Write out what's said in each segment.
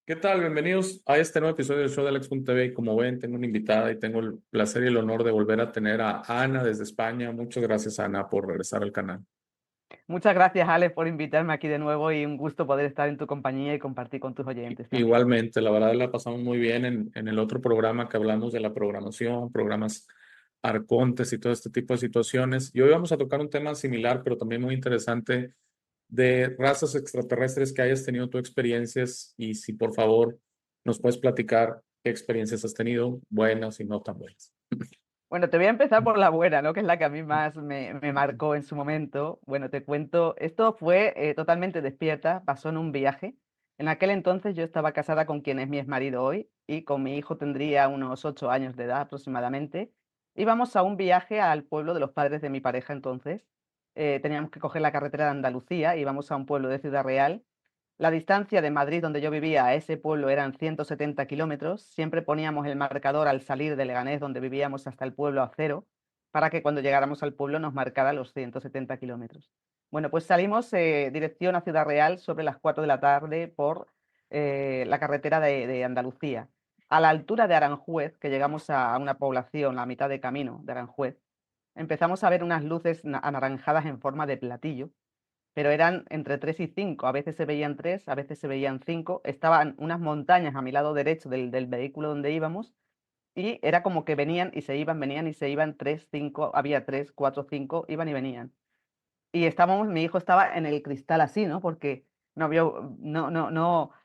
¿Qué tal? Bienvenidos a este nuevo episodio del show de Alex.tv. Y como ven, tengo una invitada y tengo el placer y el honor de volver a tener a Ana desde España. Muchas gracias, Ana, por regresar al canal. Muchas gracias, Alex, por invitarme aquí de nuevo y un gusto poder estar en tu compañía y compartir con tus oyentes también. Igualmente, la verdad la pasamos muy bien en el otro programa que hablamos de la programación, programas arcontes y todo este tipo de situaciones. Y hoy vamos a tocar un tema similar, pero también muy interesante, de razas extraterrestres que hayas tenido tu experiencias y si por favor nos puedes platicar qué experiencias has tenido, buenas y no tan buenas. Bueno, te voy a empezar por la buena, ¿no? Que es la que a mí más me marcó en su momento. Bueno, te cuento, esto fue totalmente despierta, pasó en un viaje. En aquel entonces yo estaba casada con quien es mi exmarido hoy y con mi hijo tendría unos 8 años de edad aproximadamente. Íbamos a un viaje al pueblo de los padres de mi pareja entonces. Teníamos que coger la carretera de Andalucía, íbamos a un pueblo de Ciudad Real. La distancia de Madrid, donde yo vivía, a ese pueblo eran 170 kilómetros. Siempre poníamos el marcador al salir de Leganés, donde vivíamos, hasta el pueblo a cero, para que cuando llegáramos al pueblo nos marcara los 170 kilómetros. Bueno, pues salimos dirección a Ciudad Real sobre las 4 de la tarde por la carretera de Andalucía. A la altura de Aranjuez, que llegamos a una población, la mitad de camino de Aranjuez, empezamos a ver unas luces anaranjadas en forma de platillo, pero eran entre 3 y 5. A veces se veían 3, a veces se veían 5. Estaban unas montañas a mi lado derecho del vehículo donde íbamos y era como que venían y se iban 3, 5. Había 3, 4, 5, iban y venían. Y estábamos, mi hijo estaba en el cristal así, ¿no? Porque no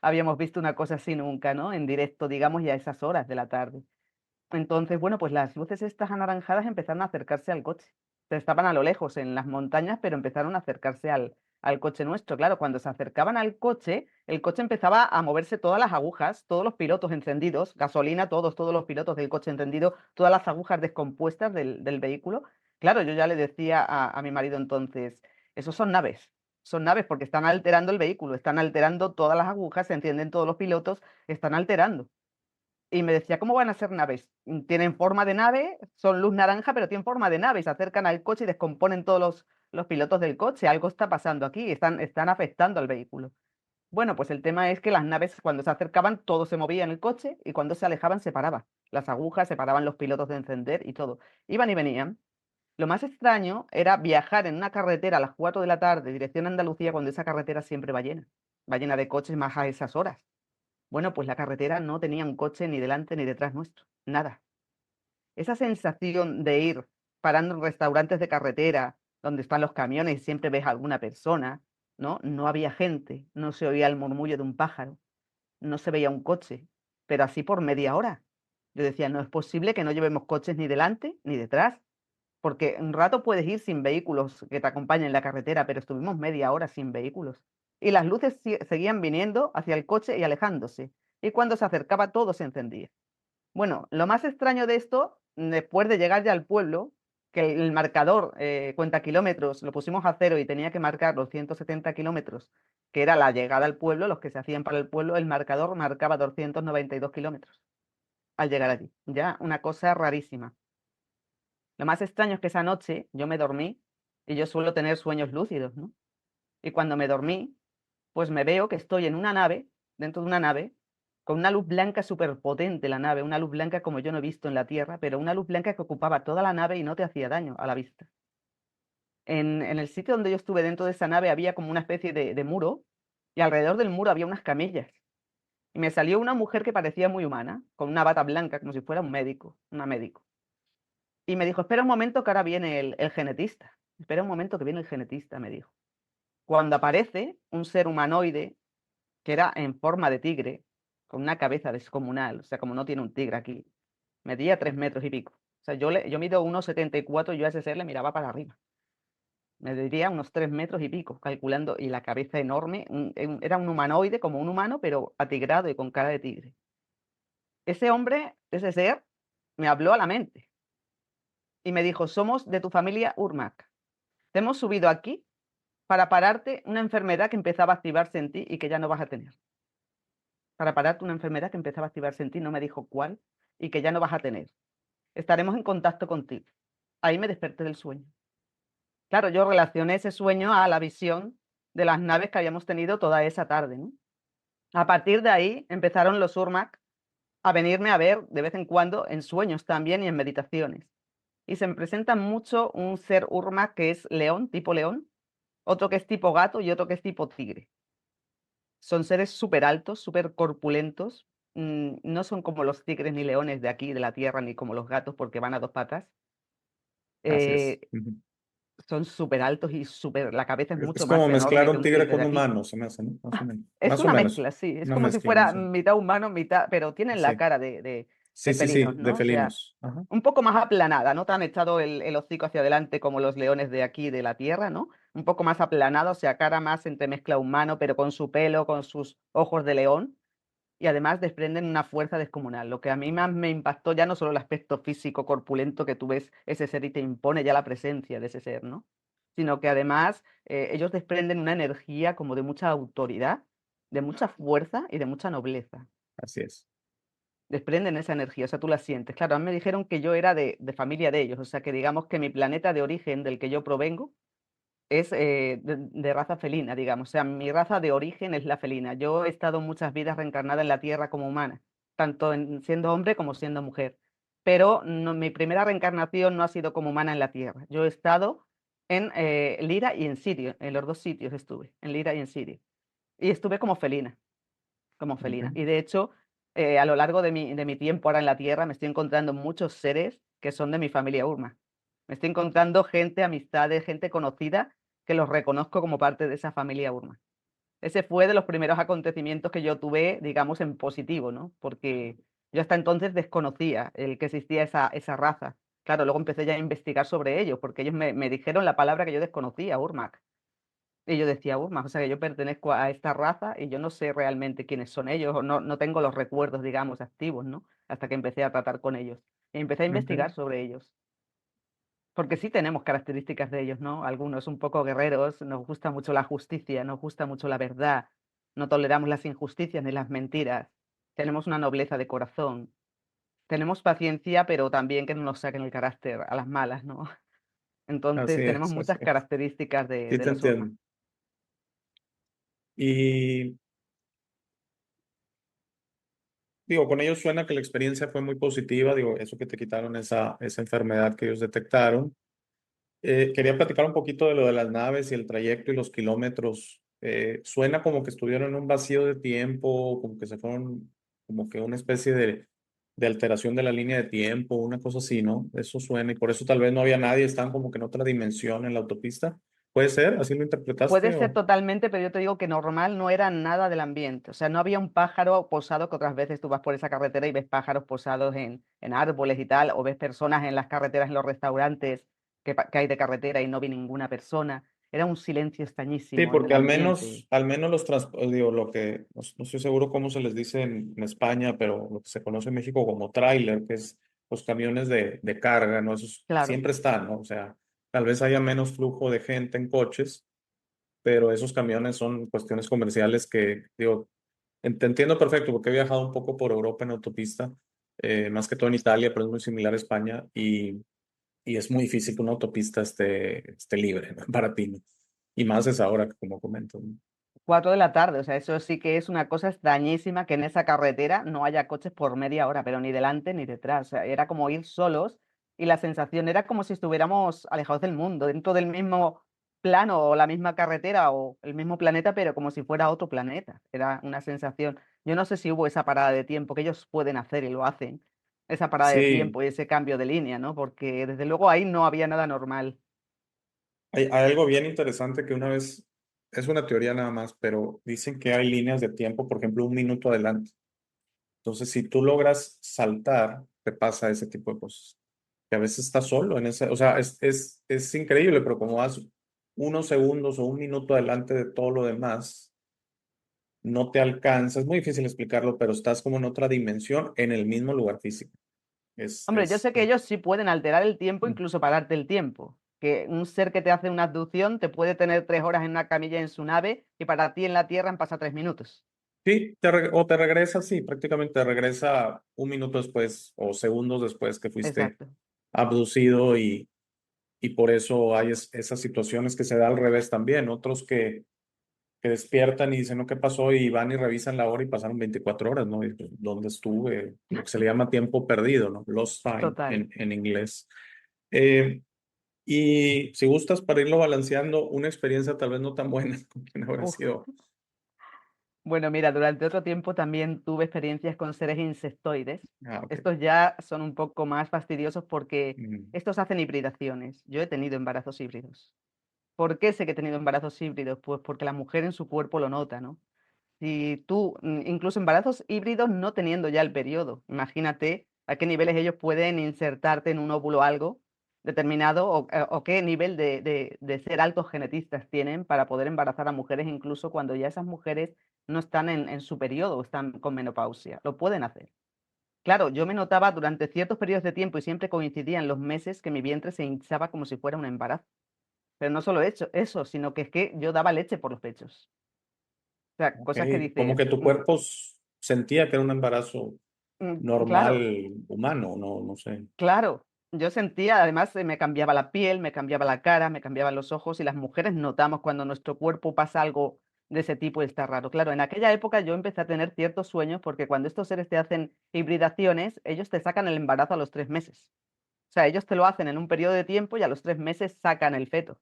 habíamos visto una cosa así nunca, ¿no? En directo, digamos, y a esas horas de la tarde. Entonces, bueno, pues las luces estas anaranjadas empezaron a acercarse al coche. Estaban a lo lejos en las montañas, pero empezaron a acercarse al coche nuestro. Claro, cuando se acercaban al coche, el coche empezaba a moverse todas las agujas, todos los pilotos encendidos, gasolina, todos los pilotos del coche encendido, todas las agujas descompuestas del vehículo. Claro, yo ya le decía a mi marido entonces, esos son naves porque están alterando el vehículo, están alterando todas las agujas, se encienden todos los pilotos, están alterando. Y me decía: "¿Cómo van a ser naves? Tienen forma de nave, son luz naranja, pero tienen forma de nave, y se acercan al coche y descomponen todos los pilotos del coche. Algo está pasando aquí, están afectando al vehículo". Bueno, pues el tema es que las naves, cuando se acercaban, todo se movía en el coche, y cuando se alejaban, se paraba. Las agujas, se paraban los pilotos de encender y todo. Iban y venían. Lo más extraño era viajar en una carretera a las 4 de la tarde, dirección a Andalucía, cuando esa carretera siempre va llena de coches más a esas horas. Bueno, pues la carretera no tenía un coche ni delante ni detrás nuestro, nada. Esa sensación de ir parando en restaurantes de carretera, donde están los camiones y siempre ves a alguna persona, ¿no? No había gente, no se oía el murmullo de un pájaro, no se veía un coche, pero así por media hora. Yo decía, no es posible que no llevemos coches ni delante ni detrás, porque un rato puedes ir sin vehículos que te acompañen en la carretera, pero estuvimos media hora sin vehículos. Y las luces seguían viniendo hacia el coche y alejándose. Y cuando se acercaba todo se encendía. Bueno, lo más extraño de esto, después de llegar ya al pueblo, que el marcador cuenta kilómetros, lo pusimos a cero y tenía que marcar los 170 kilómetros, que era la llegada al pueblo, los que se hacían para el pueblo, el marcador marcaba 292 kilómetros al llegar allí. Ya una cosa rarísima. Lo más extraño es que esa noche yo me dormí y yo suelo tener sueños lúcidos, ¿no? Y cuando me dormí, pues me veo que estoy en una nave, dentro de una nave, con una luz blanca súper potente la nave, una luz blanca como yo no he visto en la Tierra, pero una luz blanca que ocupaba toda la nave y no te hacía daño a la vista. En el sitio donde yo estuve dentro de esa nave había como una especie de muro y alrededor del muro había unas camillas. Y me salió una mujer que parecía muy humana, con una bata blanca, como si fuera un médico, una médico. Y me dijo: "Espera un momento que ahora viene el genetista. Espera un momento que viene el genetista", me dijo. Cuando aparece un ser humanoide que era en forma de tigre, con una cabeza descomunal, o sea, como no tiene un tigre aquí, medía 3 metros y pico. O sea, yo mido 1,74 y yo a ese ser le miraba para arriba. Mediría unos 3 metros y pico, calculando, y la cabeza enorme, era un humanoide, como un humano, pero atigrado y con cara de tigre. Ese hombre, ese ser, me habló a la mente y me dijo: "Somos de tu familia Urmac. Te hemos subido aquí para pararte una enfermedad que empezaba a activarse en ti y que ya no vas a tener. Para pararte una enfermedad que empezaba a activarse en ti", no me dijo cuál, "y que ya no vas a tener. Estaremos en contacto contigo". Ahí me desperté del sueño. Claro, yo relacioné ese sueño a la visión de las naves que habíamos tenido toda esa tarde, ¿no? A partir de ahí empezaron los Urmak a venirme a ver de vez en cuando en sueños también y en meditaciones. Y se me presenta mucho un ser Urmak que es león, tipo león, otro que es tipo gato y otro que es tipo tigre. Son seres súper altos, súper corpulentos. No son como los tigres ni leones de aquí, de la tierra, ni como los gatos porque van a dos patas. Así Eh, es. Ujú. son súper altos y súper, la cabeza es Es mucho como más mezclar enorme que un un tigre tigre con de un aquí. humano, se me hace, ¿no? Más o menos. Es Más o una menos. mezcla, sí. Es Una como si mezcla, más fuera o menos. mitad humano, mitad, pero tienen la Sí. cara Sí, de sí, sí, felinos, de ¿no? O sea, felinos. Ajá. un poco más aplanada, no tan echado el hocico hacia adelante como los leones de aquí, de la tierra, ¿no? Un poco más aplanado, o sea, cara más entre mezcla humano, pero con su pelo, con sus ojos de león. Y además desprenden una fuerza descomunal. Lo que a mí más me impactó ya no solo el aspecto físico corpulento que tú ves ese ser y te impone ya la presencia de ese ser, ¿no? Sino que además ellos desprenden una energía como de mucha autoridad, de mucha fuerza y de mucha nobleza. Así es. Desprenden esa energía, o sea, tú la sientes. Claro, a mí me dijeron que yo era de familia de ellos, o sea, que digamos que mi planeta de origen del que yo provengo es de raza felina, digamos. O sea, mi raza de origen es la felina. Yo he estado muchas vidas reencarnada en la Tierra como humana, tanto siendo hombre como siendo mujer. Pero mi primera reencarnación no ha sido como humana en la Tierra. Yo he estado en Lira y en Sirio, en los dos sitios estuve, en Lira y en Sirio. Y estuve como felina, como felina. Ok. Y de hecho, a lo largo de mi tiempo ahora en la Tierra, me estoy encontrando muchos seres que son de mi familia Urma. Me estoy encontrando gente, amistades, gente conocida que los reconozco como parte de esa familia Urma. Ese fue de los primeros acontecimientos que yo tuve, digamos, en positivo, ¿no? Porque yo hasta entonces desconocía el que existía esa raza. Claro, luego empecé ya a investigar sobre ellos, porque ellos me dijeron la palabra que yo desconocía, Urmak. Y yo decía, Urmak, o sea que yo pertenezco a esta raza y yo no sé realmente quiénes son ellos, o no tengo los recuerdos, digamos, activos, ¿no? Hasta que empecé a tratar con ellos. Y empecé a investigar Ok. sobre ellos. Porque sí tenemos características de ellos, ¿no? Algunos un poco guerreros, nos gusta mucho la justicia, nos gusta mucho la verdad, no toleramos las injusticias ni las mentiras, tenemos una nobleza de corazón, tenemos paciencia, pero también que no nos saquen el carácter a las malas, ¿no? Así Entonces tenemos es, así muchas es. características Sí de te los Urma. entiendo. Y digo, con ellos suena que la experiencia fue muy positiva, digo, eso que te quitaron esa enfermedad que ellos detectaron. Quería platicar un poquito de lo de las naves y el trayecto y los kilómetros. Suena como que estuvieron en un vacío de tiempo, como que se fueron, como que una especie de alteración de la línea de tiempo, una cosa así, ¿no? Eso suena y por eso tal vez no había nadie, están como que en otra dimensión en la autopista. ¿Puede ser? ¿Así lo Puede interpretaste ser o? totalmente, pero yo te digo que normal no era nada del ambiente. O sea, no había un pájaro posado, que otras veces tú vas por esa carretera y ves pájaros posados en árboles y tal, o ves personas en las carreteras, en los restaurantes que hay de carretera y no vi ninguna persona. Era un silencio Sí, extrañísimo en el porque ambiente. al menos digo, lo que, no estoy seguro cómo se les dice en España, pero lo que se conoce en México como tráiler, que es los camiones de carga, ¿no? Esos Claro, siempre están, ¿no? O sea, tal vez haya menos flujo de gente en coches, pero esos camiones son cuestiones comerciales que, digo, te entiendo perfecto porque he viajado un poco por Europa en autopista, más que todo en Italia, pero es muy similar a España y es muy difícil que una autopista esté libre, ¿no? Para ti, ¿no? Y más es ahora, como comento, ¿no? 4 de la tarde, o sea, eso sí que es una cosa extrañísima que en esa carretera no haya coches por media hora, pero ni delante ni detrás. O sea, era como ir solos y la sensación era como si estuviéramos alejados del mundo, dentro del mismo plano o la misma carretera o el mismo planeta, pero como si fuera otro planeta. Era una sensación. Yo no sé si hubo esa parada de tiempo que ellos pueden hacer y lo hacen, esa parada de Sí, tiempo y ese cambio de línea, ¿no? Porque desde luego ahí no había nada normal. hay algo bien interesante que una vez, es una teoría nada más, pero dicen que hay líneas de tiempo, por ejemplo, un minuto adelante. Entonces, si tú logras saltar, te pasa ese tipo de cosas. Que a veces estás solo en ese, o sea, es increíble, pero como vas unos segundos o un minuto adelante de todo lo demás, no te alcanza. Es muy difícil explicarlo, pero estás como en otra dimensión en el mismo lugar físico. Es, Hombre, yo es, sé que ellos sí pueden alterar el tiempo, incluso pararte el tiempo. Que un ser que te hace una abducción te puede tener 3 horas en una camilla en su nave y para ti en la Tierra han pasado 3 minutos. Sí, o te regresa, sí, prácticamente te regresa un minuto después o segundos después que fuiste Exacto. abducido y por eso hay esas situaciones que se da al revés también. Otros que que despiertan y dicen, ¿no? ¿Qué pasó? Y van y revisan la hora y pasaron 24 horas, ¿no? Y, pues, ¿dónde estuve? Lo que se le llama tiempo perdido, ¿no? Lost time Total. en inglés. Eh, y si gustas, para irlo balanceando, una experiencia tal vez no tan buena, ¿con quién habrá Uf. sido? Bueno, mira, durante otro tiempo también tuve experiencias con seres insectoides. Ah, ok. Estos ya son un poco más fastidiosos porque Mm, estos hacen hibridaciones. Yo he tenido embarazos híbridos. ¿Por qué sé que he tenido embarazos híbridos? Pues porque la mujer en su cuerpo lo nota, ¿no? Si tú, incluso embarazos híbridos no teniendo ya el periodo, imagínate a qué niveles ellos pueden insertarte en un óvulo algo determinado o qué nivel de ser altos genetistas tienen para poder embarazar a mujeres incluso cuando ya esas mujeres no están en su periodo o están con menopausia. Lo pueden hacer. Claro, yo me notaba durante ciertos periodos de tiempo y siempre coincidían los meses que mi vientre se hinchaba como si fuera un embarazo. Pero no solo eso, sino que es que yo daba leche por los pechos. O sea, ok. cosas que Como que dices, tu cuerpo sentía que era un embarazo claro, normal, humano, no, no sé. claro. Yo sentía, además, me cambiaba la piel, me cambiaba la cara, me cambiaban los ojos y las mujeres notamos cuando nuestro cuerpo pasa algo de ese tipo y está raro. Claro, en aquella época yo empecé a tener ciertos sueños porque cuando estos seres te hacen hibridaciones, ellos te sacan el embarazo a los 3 meses. O sea, ellos te lo hacen en un periodo de tiempo y a los 3 meses sacan el feto.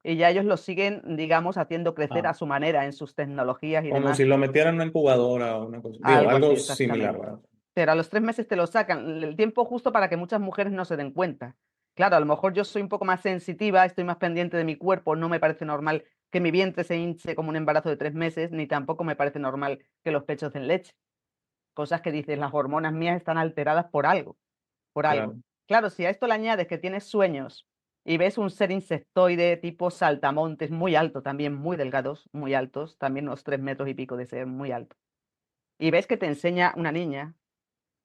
Y ya ellos lo siguen, digamos, haciendo crecer Ah, a su manera en sus tecnologías y como si demás. lo metieran en una incubadora o una cosa. Digo, Algo así, algo similar, exactamente. ¿verdad? Pero a los 3 meses te lo sacan, el tiempo justo para que muchas mujeres no se den cuenta. Claro, a lo mejor yo soy un poco más sensitiva, estoy más pendiente de mi cuerpo, no me parece normal que mi vientre se hinche como un embarazo de 3 meses, ni tampoco me parece normal que los pechos den leche. Cosas que dices, las hormonas mías están alteradas por algo, por algo. Claro. Claro, si a esto le añades que tienes sueños y ves un ser insectoide tipo saltamontes, muy alto también, muy delgados, muy altos, también unos 3 metros y pico de ser, muy alto. Y ves que te enseña una niña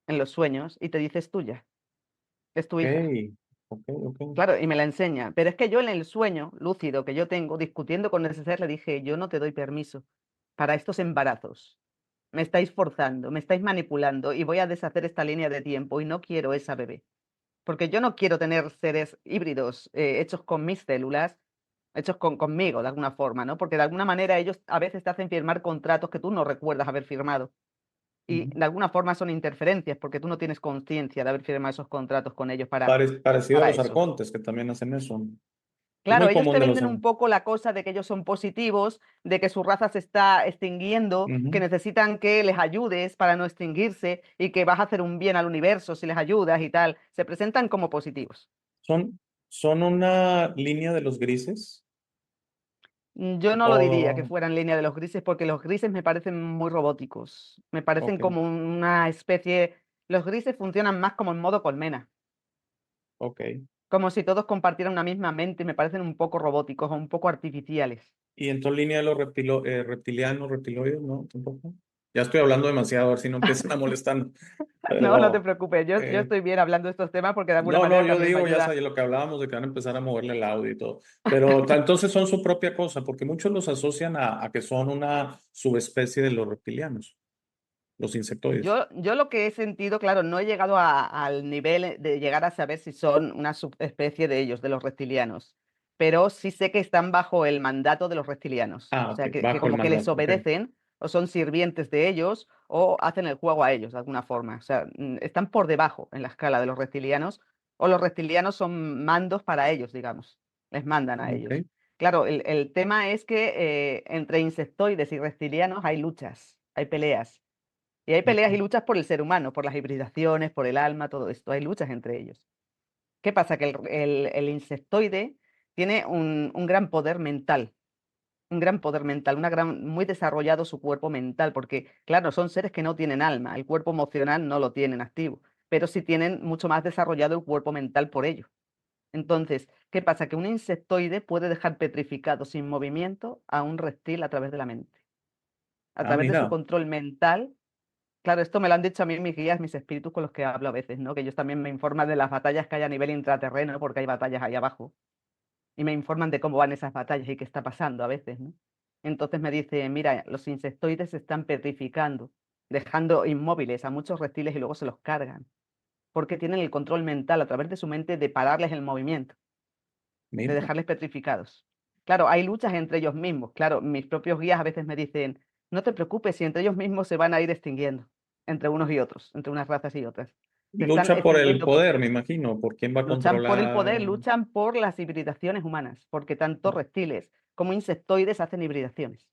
en los sueños y te dice es tuya, es tu hija. Ok, ok, ok. Claro, y me la enseña. Pero es que yo en el sueño lúcido que yo tengo, discutiendo con ese ser, le dije, yo no te doy permiso para estos embarazos. Me estáis forzando, me estáis manipulando y voy a deshacer esta línea de tiempo y no quiero esa bebé. Porque yo no quiero tener seres híbridos hechos con mis células, hechos conmigo de alguna forma, ¿no? Porque de alguna manera ellos a veces te hacen firmar contratos que tú no recuerdas haber firmado. Y Ujú. de alguna forma son interferencias, porque tú no tienes conciencia de haber firmado esos contratos con ellos Parecido a para los eso. arcontes que también hacen eso. Es Claro, muy ellos común te de los... venden un poco la cosa de que ellos son positivos, de que su raza se está extinguiendo, que Ujú. necesitan que les ayudes para no extinguirse y que vas a hacer un bien al universo si les ayudas y tal. Se presentan como positivos. Son una línea de los grises. Yo no lo diría que O, fuera en línea de los grises, porque los grises me parecen muy robóticos. Me parecen ok, como una especie. Los grises funcionan más como en modo colmena. ok. Como si todos compartieran una misma mente y me parecen un poco robóticos o un poco artificiales. Y en tu línea de los reptilianos, reptiloides, ¿no? Tampoco. Ya estoy hablando demasiado, a ver si no empiezan a molestar. No, no te Pero, preocupes, yo eh, estoy bien hablando de estos temas porque de alguna no, no, manera yo también me digo, ya ayuda. sabes lo que hablábamos de que van a empezar a moverle el audio y todo. Pero entonces son su propia cosa, porque muchos los asocian a que son una subespecie de los reptilianos, los insectoides. Yo lo que he sentido, claro, no he llegado al nivel de llegar a saber si son una subespecie de ellos, de los reptilianos, pero sí sé que están bajo el mandato de los reptilianos, o Ah, ok, sea, que bajo el como que les mandato, ok. obedecen o son sirvientes de ellos o hacen el juego a ellos de alguna forma, o sea, están por debajo en la escala de los reptilianos o los reptilianos son mandos para ellos, digamos, les mandan a Ok. ellos. Claro, el tema es que entre insectoides y reptilianos hay luchas, hay peleas. Y hay peleas y Ok. luchas por el ser humano, por las hibridaciones, por el alma, todo esto. Hay luchas entre ellos. ¿Qué pasa? Que el insectoide tiene un gran poder mental, un gran poder mental, muy desarrollado su cuerpo mental, porque, claro, son seres que no tienen alma, el cuerpo emocional no lo tienen activo, pero sí tienen mucho más desarrollado el cuerpo mental por ello. Entonces, ¿qué pasa? Que un insectoide puede dejar petrificado sin movimiento a un reptil a través de la mente, a Ah, través de su mira, control mental. Claro, esto me lo han dicho a mí mis guías, mis espíritus con los que hablo a veces, ¿no? Que ellos también me informan de las batallas que hay a nivel intraterreno, porque hay batallas ahí abajo, y me informan de cómo van esas batallas y qué está pasando a veces, ¿no? Entonces me dice, mira, los insectoides se están petrificando, dejando inmóviles a muchos reptiles y luego se los cargan, porque tienen el control mental a través de su mente de pararles el movimiento, de mira. dejarles petrificados. Claro, hay luchas entre ellos mismos. Claro, mis propios guías a veces me dicen, no te preocupes si entre ellos mismos se van a ir extinguiendo, entre unos y otros, entre unas razas y otras. Se están Lucha por el extinguiendo poder, me porque imagino, por quién va a luchan por el controlar. poder, luchan por las hibridaciones humanas, porque tanto reptiles como insectoides hacen hibridaciones.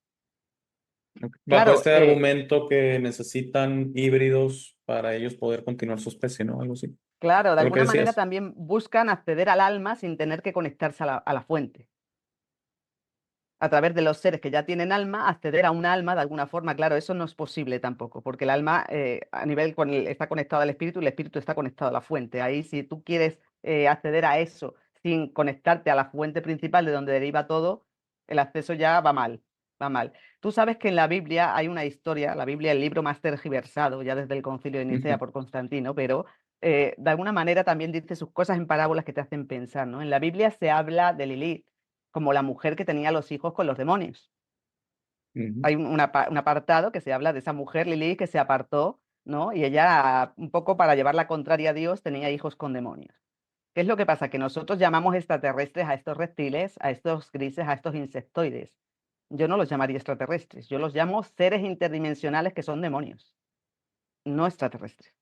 Bajo Claro, este argumento que necesitan híbridos para ellos poder continuar su especie, ¿no? Algo así. claro, de De lo que alguna manera decías. también buscan acceder al alma sin tener que conectarse a la fuente. A través de los seres que ya tienen alma, acceder a un alma de alguna forma, claro, eso no es posible tampoco, porque el alma a nivel está conectado al espíritu y el espíritu está conectado a la fuente. Ahí, si tú quieres acceder a eso sin conectarte a la fuente principal de donde deriva todo, el acceso ya va mal, va mal. Tú sabes que en la Biblia hay una historia, la Biblia, el libro más tergiversado ya desde el Concilio de Nicea Ujú. por Constantino, pero de alguna manera también dice sus cosas en parábolas que te hacen pensar, ¿no? En la Biblia se habla de Lilith como la mujer que tenía los hijos con los demonios. Ujú. Hay un apartado que se habla de esa mujer, Lilith, que se apartó, ¿no? Y ella, un poco para llevar la contraria a Dios, tenía hijos con demonios. ¿Qué es lo que pasa? Que nosotros llamamos extraterrestres a estos reptiles, a estos grises, a estos insectoides. Yo no los llamaría extraterrestres, yo los llamo seres interdimensionales que son demonios, no extraterrestres.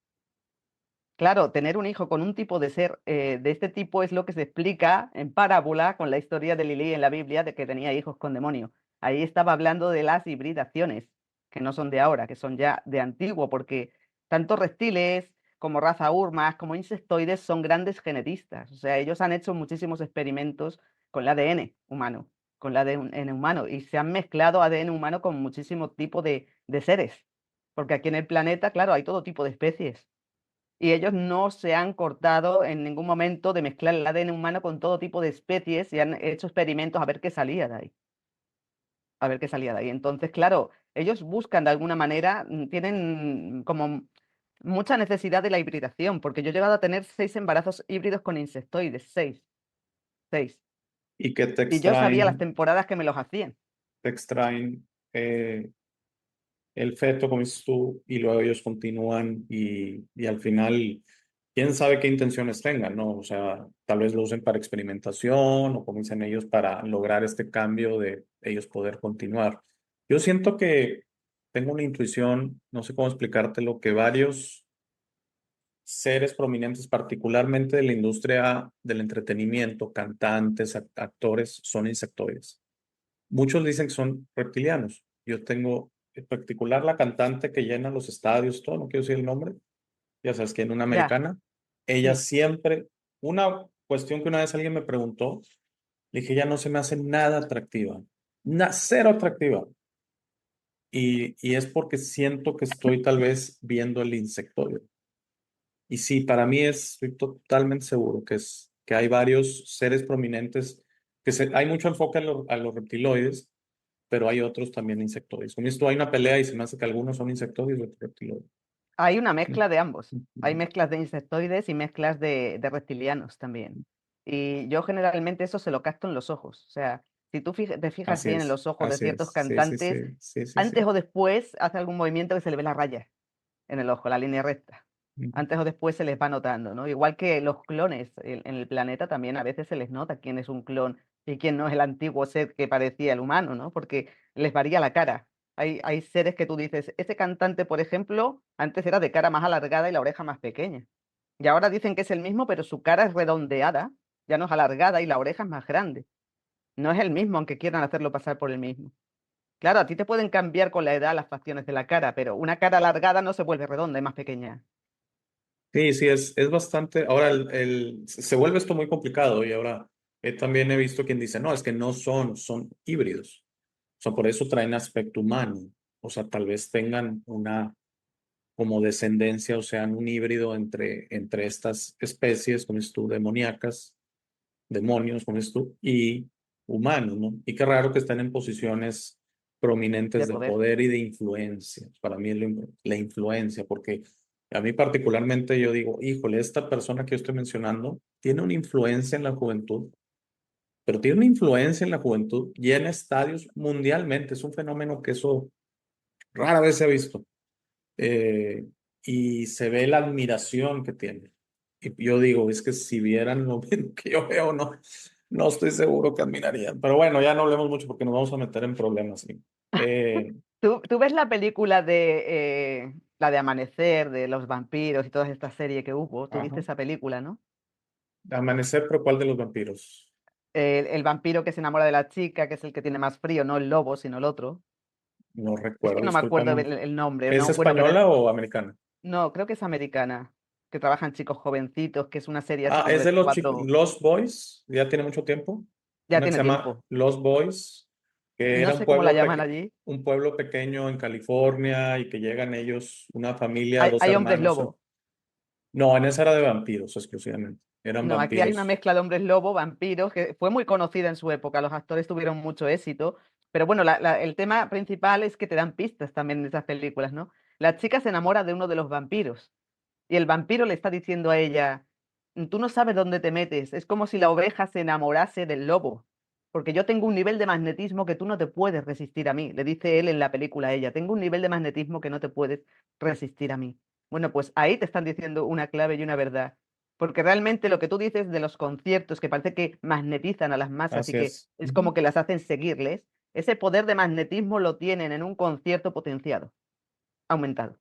Claro, tener un hijo con un tipo de ser de este tipo es lo que se explica en parábola con la historia de Lili en la Biblia de que tenía hijos con demonio. Ahí estaba hablando de las hibridaciones, que no son de ahora, que son ya de antiguo, porque tanto reptiles como raza urmas, como insectoides son grandes genetistas. O sea, ellos han hecho muchísimos experimentos con el ADN humano, con el ADN humano, y se han mezclado ADN humano con muchísimo tipo de seres. Porque aquí en el planeta, claro, hay todo tipo de especies y ellos no se han cortado en ningún momento de mezclar el ADN humano con todo tipo de especies y han hecho experimentos a ver qué salía de ahí, a ver qué salía de ahí. Entonces, claro, ellos buscan de alguna manera, tienen como mucha necesidad de la hibridación, porque yo he llegado a tener 6 embarazos híbridos con insectoides, seis. Y que Y yo sabía las temporadas que me los hacían. te extraen el feto, como dices tú, y luego ellos continúan y al final, quién sabe qué intenciones tengan, ¿no? O sea, tal vez lo usen para experimentación o como dicen ellos, para lograr este cambio de ellos poder continuar. Yo siento que tengo una intuición, no sé cómo explicártelo, que varios seres prominentes, particularmente de la industria del entretenimiento, cantantes, actores, son insectoides. Muchos dicen que son reptilianos. Yo tengo en particular la cantante que llena los estadios, todo, no quiero decir el nombre, ya sabes que en una Ya, americana, ella sí. siempre, una cuestión que una vez alguien me preguntó, le dije, ya no se me hace nada atractiva, cero atractiva. Y es porque siento que estoy tal vez viendo el insectoide. Y sí, para mí estoy totalmente seguro que hay varios seres prominentes, hay mucho enfoque a los reptiloides, pero hay otros también insectoides. Con esto hay una pelea y se me hace que algunos son insectoides y otros reptiloides. Hay una Mm, mezcla de ambos. Hay mm. mezclas de insectoides y mezclas de reptilianos también. Y yo generalmente eso se lo capto en los ojos. O sea, si tú te fijas bien en los ojos de Así ciertos es, sí, sí, sí, cantantes, sí, sí, antes sí. o después hace algún movimiento que se le ve la raya en el ojo, la línea recta. Mm. Antes o después se les va notando, ¿no? Igual que los clones en el planeta también a veces se les nota quién es un clon y quién no es el antiguo ser que parecía el humano, ¿no? Porque les varía la cara. Hay seres que tú dices, ese cantante, por ejemplo, antes era de cara más alargada y la oreja más pequeña. Y ahora dicen que es el mismo, pero su cara es redondeada, ya no es alargada y la oreja es más grande. No es el mismo, aunque quieran hacerlo pasar por el mismo. Claro, a ti te pueden cambiar con la edad las facciones de la cara, pero una cara alargada no se vuelve redonda, es más pequeña. Sí, sí, es bastante. Ahora se vuelve esto muy complicado y ahora también he visto quien dice, no, es que no son híbridos. O sea, por eso traen aspecto humano. O sea, tal vez tengan una como descendencia, o sean un híbrido entre estas especies, como dices tú, demoníacas, demonios, como dices tú, y humanos, ¿no? Y qué raro que estén en posiciones prominentes De de poder. poder y de influencia. Para mí es la influencia, porque a mí particularmente yo digo, híjole, esta persona que yo estoy mencionando tiene una influencia en la juventud, pero tiene una influencia en la juventud, llena estadios mundialmente. Es un fenómeno que eso rara vez se ha visto. eh, y se ve la admiración que tiene. Y yo digo, es que si vieran lo mismo que yo veo, ¿no? No estoy seguro que admirarían. Pero bueno, ya no hablemos mucho porque nos vamos a meter en problemas. ¿Sí? Eh, ¿Tú ves la película la de Amanecer, de los vampiros y toda esta serie que hubo? ¿Tú viste ajá. esa película, no? Amanecer, pero ¿cuál de los vampiros? El vampiro que se enamora de la chica, que es el que tiene más frío, no el lobo, sino el otro. No Es que recuerdo, no me acuerdo discúlpame. el nombre, ¿Es no, bueno, pero española o americana? no, creo que es americana, que trabajan chicos jovencitos, que es una serie así Ah, como es de de los chicos, cuatro, Lost Boys, ya tiene mucho tiempo. ya Una que tiene se llama tiempo. Lost Boys, que No era sé cómo la llaman allí. un pueblo pequeño en California y que llegan ellos, una familia, dos Hay hombres hermanos. lobo. No, en esa era de vampiros exclusivamente. Eran No, aquí hay una vampiros. mezcla de hombres lobo, vampiros, que fue muy conocida en su época, los actores tuvieron mucho éxito, pero bueno, el tema principal es que te dan pistas también en esas películas, ¿no? La chica se enamora de uno de los vampiros y el vampiro le está diciendo a ella, tú no sabes dónde te metes, es como si la oveja se enamorase del lobo, porque yo tengo un nivel de magnetismo que tú no te puedes resistir a mí, le dice él en la película a ella, tengo un nivel de magnetismo que no te puedes resistir a mí. Bueno, pues ahí te están diciendo una clave y una verdad. Porque realmente lo que tú dices de los conciertos, que parece que magnetizan a las masas y Así que es. es Ujú. como que las hacen seguirles, ese poder de magnetismo lo tienen en un concierto potenciado, aumentado,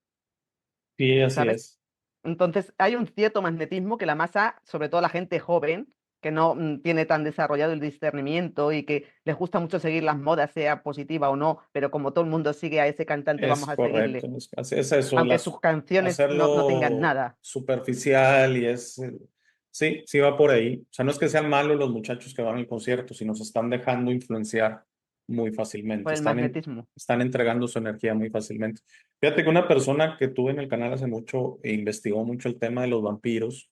Sí, así ¿sabes? es. Entonces hay un cierto magnetismo que la masa, sobre todo la gente joven, que no tiene tan desarrollado el discernimiento y que les gusta mucho seguir las modas, sea positiva o no, pero como todo el mundo sigue a ese cantante, vamos Es a correcto. seguirle, Es eso, aunque sus canciones no tengan hacerlo nada. superficial y sí, sí va por ahí. O sea, no es que sean malos los muchachos que van al concierto, sino se están dejando influenciar muy Por fácilmente. el magnetismo. Están entregando su energía muy fácilmente. Fíjate que una persona que tuve en el canal hace mucho e investigó mucho el tema de los vampiros.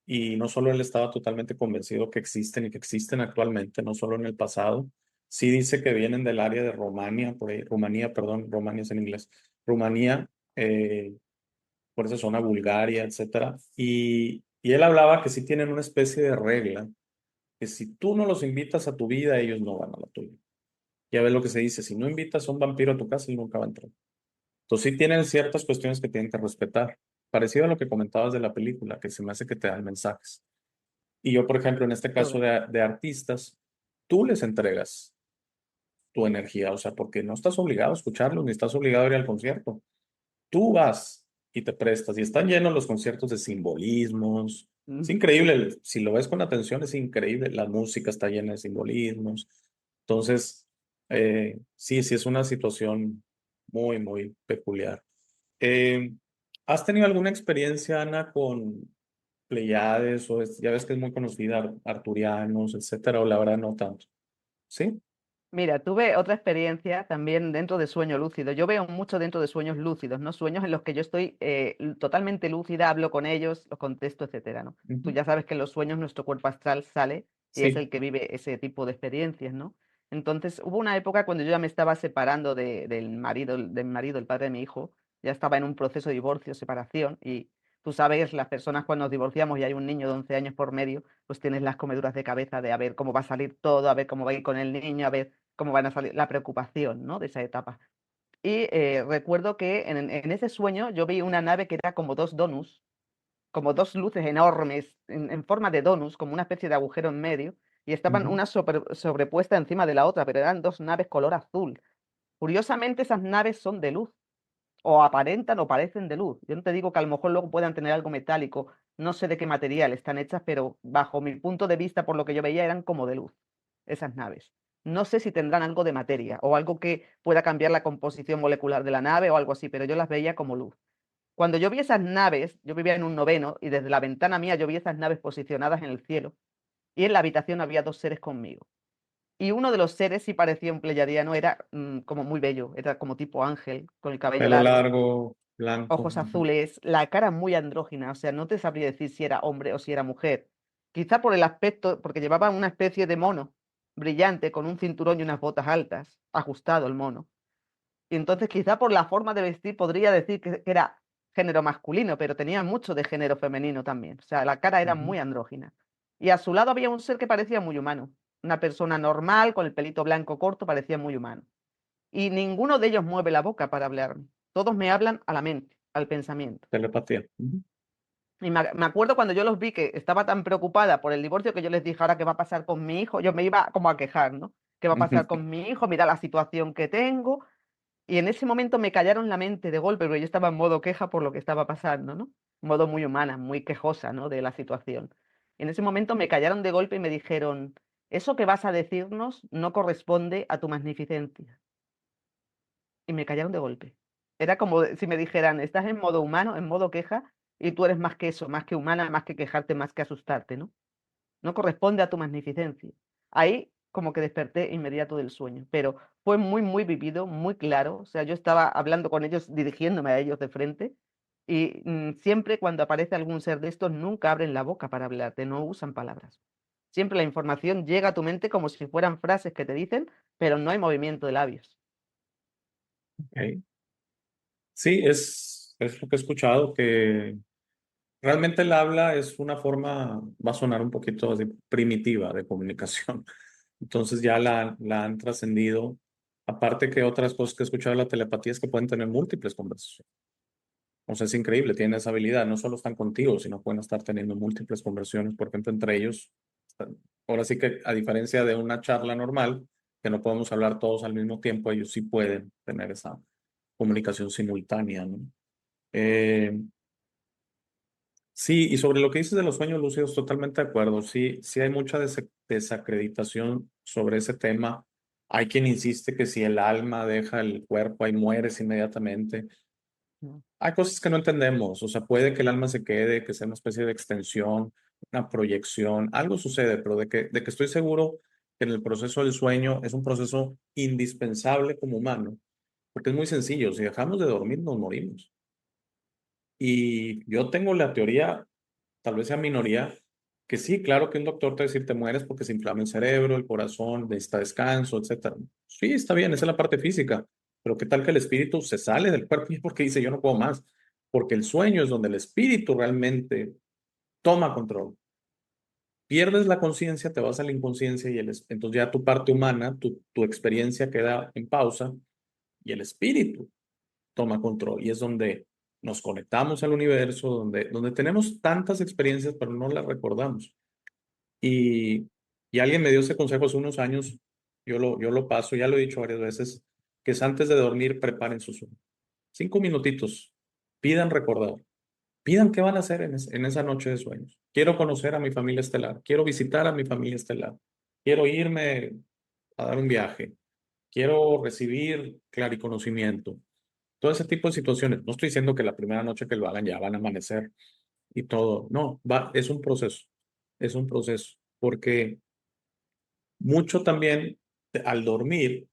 Y no solo él estaba totalmente convencido que existen y que existen actualmente, no solo en el pasado, sí dice que vienen del área de Rumania, por ahí, Rumanía, perdón, Rumania es en inglés, Rumanía, por esa zona, Bulgaria, etcétera. Y él hablaba que sí tienen una especie de regla, que si tú no los invitas a tu vida, ellos no van a la tuya. Ya ves lo que se dice, si no invitas a un vampiro a tu casa, él nunca va a entrar. Entonces sí tienen ciertas cuestiones que tienen que respetar. Parecido a lo que comentabas de la película, que se me hace que te dan mensajes. Y yo, por ejemplo, en este caso de artistas, tú les entregas tu energía, o sea, porque no estás obligado a escucharlos, ni estás obligado a ir al concierto. Tú vas y te prestas, y están llenos los conciertos de simbolismos. Es Mm. increíble, si lo ves con atención, es increíble, la música está llena de simbolismos. Entonces, sí, sí es una situación muy, muy peculiar. Eh, ¿Has tenido alguna experiencia, Ana, con Pleiades ya ves que es muy conocida, arturianos, etcétera, o la verdad no tanto? ¿Sí? Mira, tuve otra experiencia también dentro de sueño lúcido. Yo veo mucho dentro de sueños lúcidos, ¿no? Sueños en los que yo estoy totalmente lúcida, hablo con ellos, los contesto, etcétera, ¿no? Tú Ujú. ya sabes que en los sueños nuestro cuerpo astral sale y es Sí. el que vive ese tipo de experiencias, ¿no? Entonces, hubo una época cuando yo ya me estaba separando del marido, el padre de mi hijo, ya estaba en un proceso de divorcio, separación, y tú sabes, las personas cuando nos divorciamos y hay un niño de 11 años por medio, pues tienes las comeduras de cabeza de a ver cómo va a salir todo, a ver cómo va a ir con el niño, a ver cómo van a salir, la preocupación, ¿no? De esa etapa. Y recuerdo que en ese sueño yo vi una nave que era como dos donuts, como dos luces enormes en forma de donuts, como una especie de agujero en medio, y estaban Ujú. una sobrepuesta encima de la otra, pero eran dos naves color azul. Curiosamente, esas naves son de luz, o aparentan o parecen de luz. Yo no te digo que a lo mejor luego puedan tener algo metálico, no sé de qué material están hechas, pero bajo mi punto de vista, por lo que yo veía, eran como de luz, esas naves. No sé si tendrán algo de materia o algo que pueda cambiar la composición molecular de la nave o algo así, pero yo las veía como luz. Cuando yo vi esas naves, yo vivía en un noveno y desde la ventana mía yo vi esas naves posicionadas en el cielo y en la habitación había dos seres conmigo. Y uno de los seres sí parecía un pleyadiano, era como muy bello, era como tipo ángel, con el cabello Pelo largo, largo, blanco. ojos Ujú. azules, la cara muy andrógina, o sea, no te sabría decir si era hombre o si era mujer. Quizá por el aspecto, porque llevaba una especie de mono brillante con un cinturón y unas botas altas, ajustado el mono. Y entonces quizá por la forma de vestir podría decir que era género masculino, pero tenía mucho de género femenino también. O sea, la cara era Ujú. muy andrógina. Y a su lado había un ser que parecía muy humano. Una persona normal, con el pelito blanco corto, parecía muy humano. Y ninguno de ellos mueve la boca para hablarme. Todos me hablan a la mente, al pensamiento. Telepatía. Ujú. Y me acuerdo cuando yo los vi que estaba tan preocupada por el divorcio que yo les dije, ahora qué va a pasar con mi hijo. Yo me iba como a quejar, ¿no? ¿Qué va a pasar con mi hijo? Mira la situación que tengo. Y en ese momento me callaron la mente de golpe, porque yo estaba en modo queja por lo que estaba pasando, ¿no? Modo muy humana, muy quejosa, ¿no? De la situación. Y en ese momento me callaron de golpe y me dijeron, eso que vas a decirnos no corresponde a tu magnificencia. Y me callaron de golpe. Era como si me dijeran, estás en modo humano, en modo queja, y tú eres más que eso, más que humana, más que quejarte, más que asustarte, ¿no? No corresponde a tu magnificencia. Ahí como que desperté inmediato del sueño, pero fue muy, muy vivido, muy claro. O sea, yo estaba hablando con ellos, dirigiéndome a ellos de frente, y siempre cuando aparece algún ser de estos, nunca abren la boca para hablarte, no usan palabras. Siempre la información llega a tu mente como si fueran frases que te dicen, pero no hay movimiento de labios. Ok. Sí, es lo que he escuchado, que realmente el habla es una forma, va a sonar un poquito así primitiva de comunicación. Entonces ya la han trascendido. Aparte que otras cosas que he escuchado de la telepatía es que pueden tener múltiples conversaciones. O sea, es increíble, tienen esa habilidad. No solo están contigo, sino pueden estar teniendo múltiples conversaciones, por ejemplo, entre ellos. Ahora sí que, a diferencia de una charla normal, que no podemos hablar todos al mismo tiempo, ellos sí pueden tener esa comunicación simultánea, ¿no? Eh, sí, y sobre lo que dices de los sueños lúcidos, totalmente de acuerdo. Sí, sí hay mucha desacreditación sobre ese tema. Hay quien insiste que si el alma deja el cuerpo, ahí mueres inmediatamente. ¿No? Hay cosas que no entendemos, o sea, puede que el alma se quede, que sea una especie de extensión, una proyección, algo sucede, pero de que estoy seguro que en el proceso del sueño es un proceso indispensable como humano, porque es muy sencillo, si dejamos de dormir nos morimos. Y yo tengo la teoría, tal vez sea minoría, que sí, claro que un doctor te va a decir te mueres porque se inflama el cerebro, el corazón, necesita descanso, etcétera. Sí, está bien, esa es la parte física, pero ¿qué tal que el espíritu se sale del cuerpo y porque dice yo no puedo más? Porque el sueño es donde el espíritu realmente toma control. Pierdes la conciencia, te vas a la inconsciencia y entonces ya tu parte humana, tu experiencia queda en pausa y el espíritu toma control y es donde nos conectamos al universo, donde tenemos tantas experiencias, pero no las recordamos. Y, y alguien me dio ese consejo hace unos años, yo lo paso, ya lo he dicho varias veces, que es antes de dormir, preparen su sueño. 5 minutitos, pidan recordar, pidan qué van a hacer en esa noche de sueños. Quiero conocer a mi familia estelar, quiero visitar a mi familia estelar, quiero irme a dar un viaje, quiero recibir clariconocimiento. Todo ese tipo de situaciones. No estoy diciendo que la primera noche que lo hagan ya van a amanecer y todo. No, es un proceso, porque mucho también al dormir,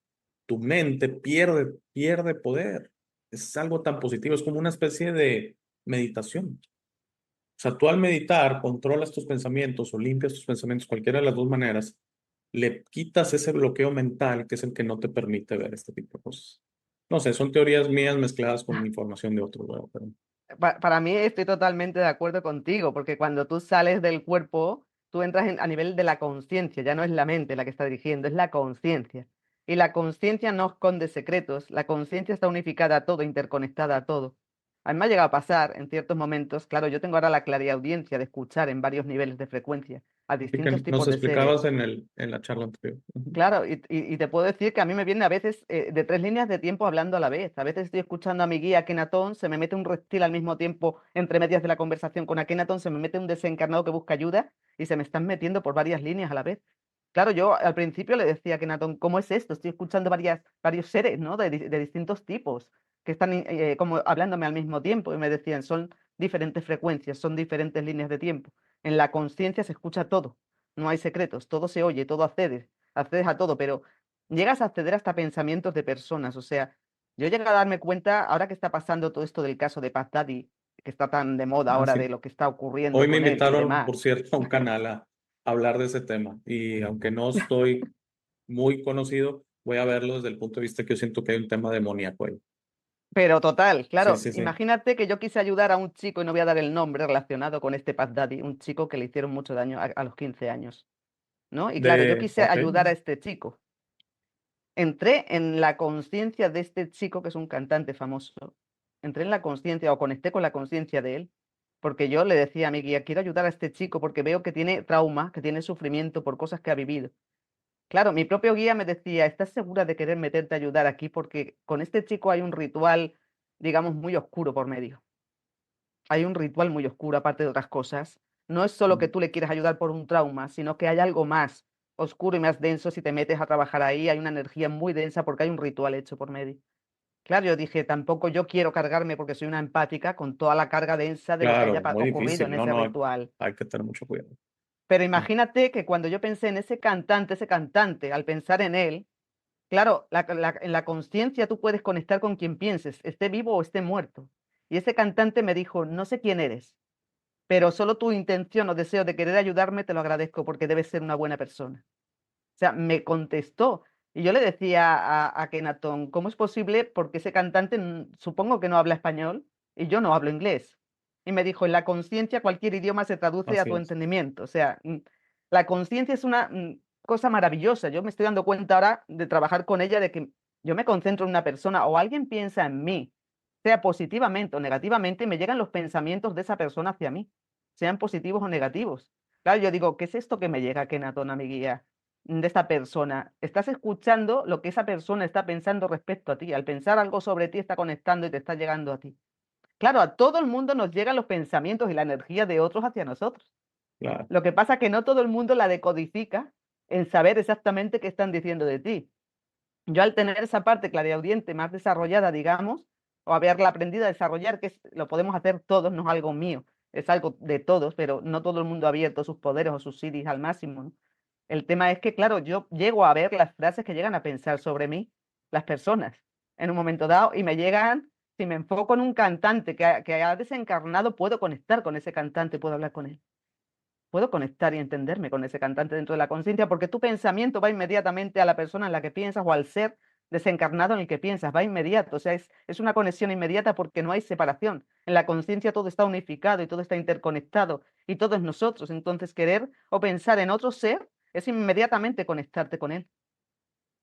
tu mente pierde poder. Es algo tan positivo, es como una especie de meditación. O sea, tú al meditar controlas tus pensamientos o limpias tus pensamientos, cualquiera de las dos maneras, le quitas ese bloqueo mental que es el que no te permite ver este tipo de cosas. No sé, son teorías mías mezcladas con información de otro lado, pero Para mí estoy totalmente de acuerdo contigo, porque cuando tú sales del cuerpo, tú entras a nivel de la conciencia, ya no es la mente la que está dirigiendo, es la conciencia. Y la conciencia no esconde secretos, la conciencia está unificada a todo, interconectada a todo. A mí me ha llegado a pasar en ciertos momentos, claro, yo tengo ahora la clariaudiencia de escuchar en varios niveles de frecuencia a y que distintos nos tipos de explicabas seres. en la charla anterior. Ujú. Claro, y te puedo decir que a mí me viene a veces de tres líneas de tiempo hablando a la vez. A veces estoy escuchando a mi guía Akenatón, se me mete un reptil al mismo tiempo entre medias de la conversación con Akenatón, se me mete un desencarnado que busca ayuda y se me están metiendo por varias líneas a la vez. Claro, yo al principio le decía a Akenatón, ¿cómo es esto? Estoy escuchando varios seres, ¿no? De distintos tipos que están como hablándome al mismo tiempo y me decían, son diferentes frecuencias, son diferentes líneas de tiempo. En la conciencia se escucha todo, no hay secretos, todo se oye, todo accede, accedes a todo, pero llegas a acceder hasta pensamientos de personas. O sea, yo llego a darme cuenta, ahora que está pasando todo esto del caso de Paz Daddy, que está tan de moda Ah, ahora de sí. lo que está ocurriendo Hoy me con él y invitaron, demás. por cierto, a un canal a hablar de ese tema y aunque no estoy muy conocido, voy a verlo desde el punto de vista que yo siento que hay un tema demoníaco ahí. Pero total, Sí, claro, sí, sí. imagínate que yo quise ayudar a un chico, y no voy a dar el nombre relacionado con este Paz Daddy, un chico que le hicieron mucho daño a los 15 años, ¿no? Y claro, yo quise Ok. ayudar a este chico. Entré en la conciencia de este chico que es un cantante famoso. Entré en la conciencia o conecté con la conciencia de él. porque yo le decía a mi guía, quiero ayudar a este chico porque veo que tiene trauma, que tiene sufrimiento por cosas que ha vivido. Claro, mi propio guía me decía, ¿estás segura de querer meterte a ayudar aquí? Porque con este chico hay un ritual, digamos, muy oscuro por medio. Hay un ritual muy oscuro, aparte de otras cosas. No es solo que tú le quieres ayudar por un trauma, sino que hay algo más oscuro y más denso si te metes a trabajar ahí. Hay una energía muy densa porque hay un ritual hecho por medio. Claro, yo dije, tampoco yo quiero cargarme porque soy una empática con toda la carga densa de lo que haya Claro, muy ocurrido difícil. en No, ese no, ritual. hay que tener mucho cuidado. Pero Mm. imagínate que cuando yo pensé en ese cantante, al pensar en él, claro, en la conciencia tú puedes conectar con quien pienses, esté vivo o esté muerto. Y ese cantante me dijo, no sé quién eres, pero solo tu intención o deseo de querer ayudarme te lo agradezco porque debes ser una buena persona. O sea, me contestó. Y yo le decía a Kenaton, ¿cómo es posible? Porque ese cantante supongo que no habla español y yo no hablo inglés. Y me dijo, en la conciencia cualquier idioma se traduce a Así tu es. entendimiento. O sea, la conciencia es una cosa maravillosa. Yo me estoy dando cuenta ahora de trabajar con ella, de que yo me concentro en una persona o alguien piensa en mí, sea positivamente o negativamente, y me llegan los pensamientos de esa persona hacia mí, sean positivos o negativos. Claro, yo digo, ¿qué es esto que me llega, Kenaton, a mi guía? De esta persona. Estás escuchando lo que esa persona está pensando respecto a ti. Al pensar algo sobre ti, está conectando y te está llegando a ti. Claro, a todo el mundo nos llegan los pensamientos y la energía de otros hacia nosotros. Claro. Lo que pasa es que no todo el mundo la decodifica en saber exactamente qué están diciendo de ti. Yo al tener esa parte clariaudiente más desarrollada, digamos, o haberla aprendido a desarrollar, lo podemos hacer todos, no es algo mío, es algo de todos, pero no todo el mundo ha abierto sus poderes o sus siris al máximo, ¿no? El tema es que, claro, yo llego a ver las frases que llegan a pensar sobre mí las personas en un momento dado y me llegan, si me enfoco en un cantante que ha desencarnado, puedo conectar con ese cantante, puedo hablar con él. Puedo conectar y entenderme con ese cantante dentro de la conciencia porque tu pensamiento va inmediatamente a la persona en la que piensas o al ser desencarnado en el que piensas, va inmediato, o sea, es una conexión inmediata porque no hay separación. En la conciencia todo está unificado y todo está interconectado y todo es nosotros. Entonces, querer o pensar en otro ser es inmediatamente conectarte con él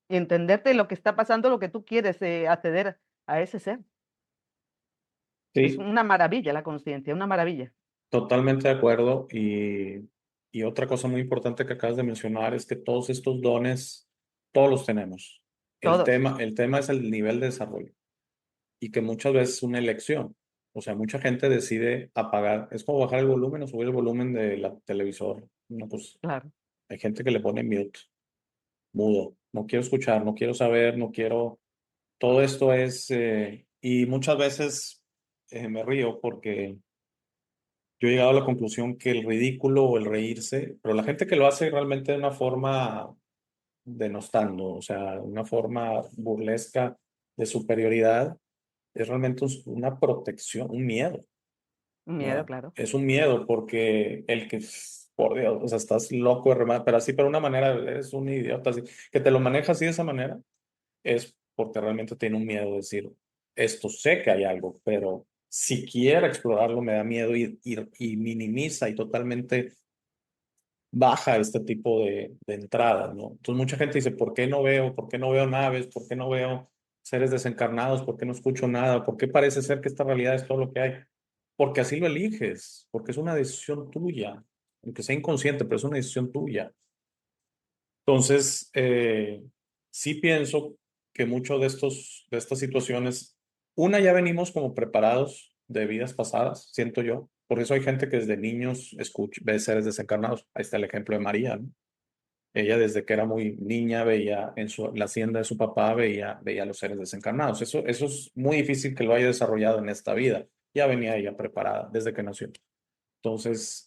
y entenderte lo que está pasando, lo que tú quieres acceder a ese ser. Es Sí, una maravilla la conciencia, una maravilla. totalmente de acuerdo. Y otra cosa muy importante que acabas de mencionar es que todos estos dones, todos los tenemos. Todos, El tema es el nivel de desarrollo y que muchas veces es una elección. O sea, mucha gente decide apagar, es como bajar el volumen o subir el volumen de la televisor. No, pues claro. hay gente que le pone mute, mudo. No quiero escuchar, no quiero saber, no quiero. Todo esto es, y muchas veces me río porque yo he llegado a la conclusión que el ridículo o el reírse, pero la gente que lo hace realmente de una forma denostando, o sea, una forma burlesca de superioridad, es realmente una protección, un miedo, Un miedo, ¿verdad? claro. Es un miedo porque el que, por Dios, o sea, estás loco de remar, pero así, pero una manera, eres un idiota, así, que te lo manejas así de esa manera, es porque realmente tiene un miedo de decir, esto sé que hay algo, pero si quiere explorarlo me da miedo y minimiza y totalmente baja este tipo de entradas, ¿no? Entonces mucha gente dice, ¿por qué no veo naves? ¿Por qué no veo seres desencarnados? ¿Por qué no escucho nada? ¿Por qué parece ser que esta realidad es todo lo que hay? Porque así lo eliges, porque es una decisión tuya, aunque sea inconsciente, pero es una decisión tuya. Entonces, sí pienso que mucho de estas situaciones, una ya venimos como preparados de vidas pasadas, siento yo. Por eso hay gente que desde niños escucha, ve seres desencarnados. Ahí está el ejemplo de María, ¿no? Ella desde que era muy niña veía la hacienda de su papá, veía los seres desencarnados. Eso es muy difícil que lo haya desarrollado en esta vida. Ya venía ella preparada desde que nació. Entonces,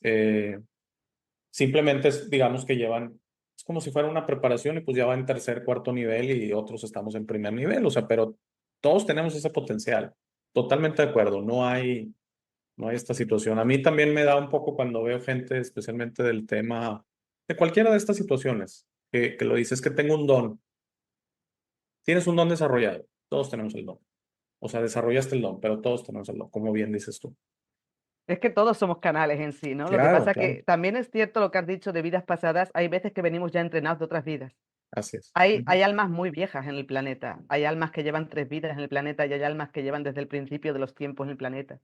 simplemente digamos que llevan, es como si fuera una preparación y pues ya va en tercer, cuarto nivel y otros estamos en primer nivel, o sea, pero todos tenemos ese potencial. Totalmente de acuerdo, no hay esta situación. A mí también me da un poco cuando veo gente, especialmente del tema, de cualquiera de estas situaciones, que lo dices que tengo un don. Tienes un don desarrollado, todos tenemos el don. O sea, desarrollaste el don, pero todos tenemos el don, como bien dices tú. Es que todos somos canales en sí, ¿no? Lo que Claro, pasa claro, que también es cierto lo que has dicho de vidas pasadas, hay veces que venimos ya entrenados de otras vidas. así es. Ujú. Hay almas muy viejas en el planeta, hay almas que llevan 3 vidas en el planeta y hay almas que llevan desde el principio de los tiempos en el planeta.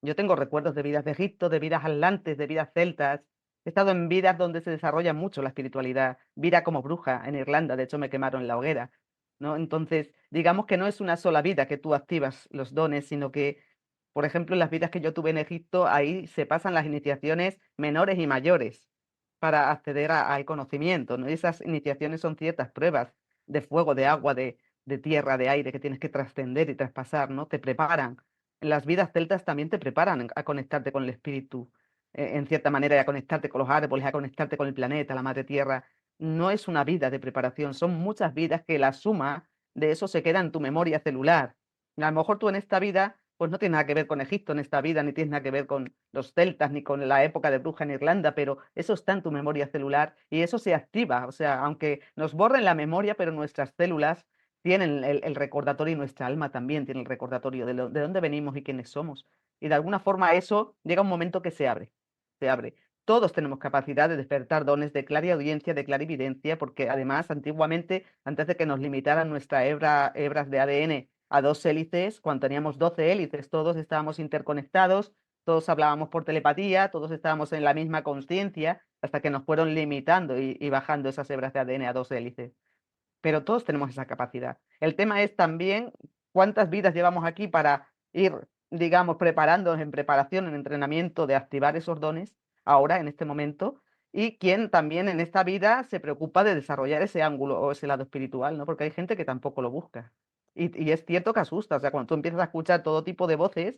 Yo tengo recuerdos de vidas de Egipto, de vidas atlantes, de vidas celtas. He estado en vidas donde se desarrolla mucho la espiritualidad. Vida como bruja en Irlanda, de hecho me quemaron en la hoguera, ¿no? Entonces, digamos que no es una sola vida que tú activas los dones, sino que, por ejemplo, en las vidas que yo tuve en Egipto, ahí se pasan las iniciaciones menores y mayores para acceder al conocimiento, ¿no? Y esas iniciaciones son ciertas pruebas de fuego, de agua, de tierra, de aire que tienes que trascender y traspasar, ¿no? Te preparan. En las vidas celtas también te preparan a conectarte con el espíritu, en cierta manera, y a conectarte con los árboles, a conectarte con el planeta, la madre tierra. No es una vida de preparación, son muchas vidas que la suma de eso se queda en tu memoria celular. A lo mejor tú en esta vida, pues no tienes nada que ver con Egipto en esta vida, ni tienes nada que ver con los celtas, ni con la época de bruja en Irlanda, pero eso está en tu memoria celular y eso se activa. O sea, aunque nos borren la memoria, pero nuestras células tienen el recordatorio y nuestra alma también tiene el recordatorio de dónde venimos y quiénes somos. Y de alguna forma eso llega un momento que se abre, se abre. Todos tenemos capacidad de despertar dones de clariaudiencia, de clarividencia, porque además antiguamente, antes de que nos limitaran nuestra hebras de ADN a 2 hélices, cuando teníamos 12 hélices, todos estábamos interconectados, todos hablábamos por telepatía, todos estábamos en la misma conciencia, hasta que nos fueron limitando y bajando esas hebras de ADN a 2 hélices. Pero todos tenemos esa capacidad. El tema es también cuántas vidas llevamos aquí para ir, digamos, preparándonos en preparación, en entrenamiento de activar esos dones ahora, en este momento, y quién también en esta vida se preocupa de desarrollar ese ángulo o ese lado espiritual, ¿no? Porque hay gente que tampoco lo busca. Y es cierto que asusta, o sea, cuando tú empiezas a escuchar todo tipo de voces,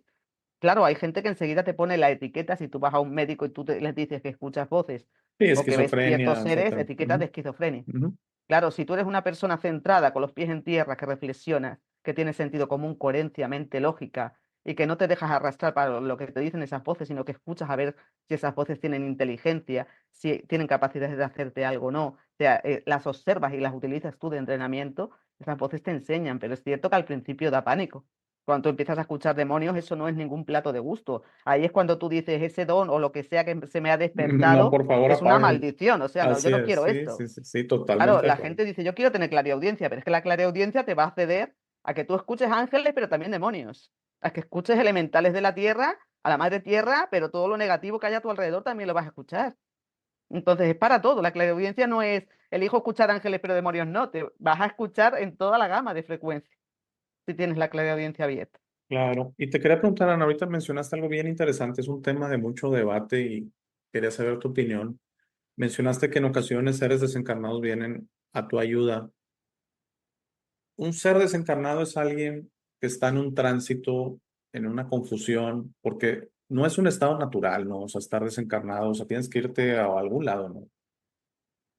claro, hay gente que enseguida te pone la etiqueta, si tú vas a un médico y les dices que escuchas voces Sí, o que ves ciertos esquizofrenia, seres, etcétera. etiquetas de Ujú, esquizofrenia. ujú. Claro, si tú eres una persona centrada, con los pies en tierra, que reflexionas, que tiene sentido común, coherencia, mente lógica, y que no te dejas arrastrar para lo que te dicen esas voces, sino que escuchas a ver si esas voces tienen inteligencia, si tienen capacidad de hacerte algo o no, o sea, las observas y las utilizas tú de entrenamiento, esas voces te enseñan, pero es cierto que al principio da pánico. Cuando tú empiezas a escuchar demonios, eso no es ningún plato de gusto. Ahí es cuando tú dices, ese don o lo que sea que se me ha No, despertado por favor, es una apáguenlo. maldición, o sea, no, yo Así no es, quiero sí, esto. sí, sí, sí, Claro, totalmente de la acuerdo. gente dice, yo quiero tener clariaudiencia, pero es que la clariaudiencia te va a acceder a que tú escuches ángeles, pero también demonios. A que escuches elementales de la tierra, a la madre tierra, pero todo lo negativo que haya a tu alrededor también lo vas a escuchar. Entonces es para todo. La clariaudiencia no es elijo escuchar ángeles, pero demonios no. Te vas a escuchar en toda la gama de frecuencias si tienes la clariaudiencia abierta. Claro. Y te quería preguntar, Ana, ahorita mencionaste algo bien interesante, es un tema de mucho debate y quería saber tu opinión. Mencionaste que en ocasiones seres desencarnados vienen a tu ayuda. Un ser desencarnado es alguien que está en un tránsito, en una confusión, porque no es un estado natural, ¿no? O sea, estar desencarnado, o sea, tienes que irte a algún lado, ¿no?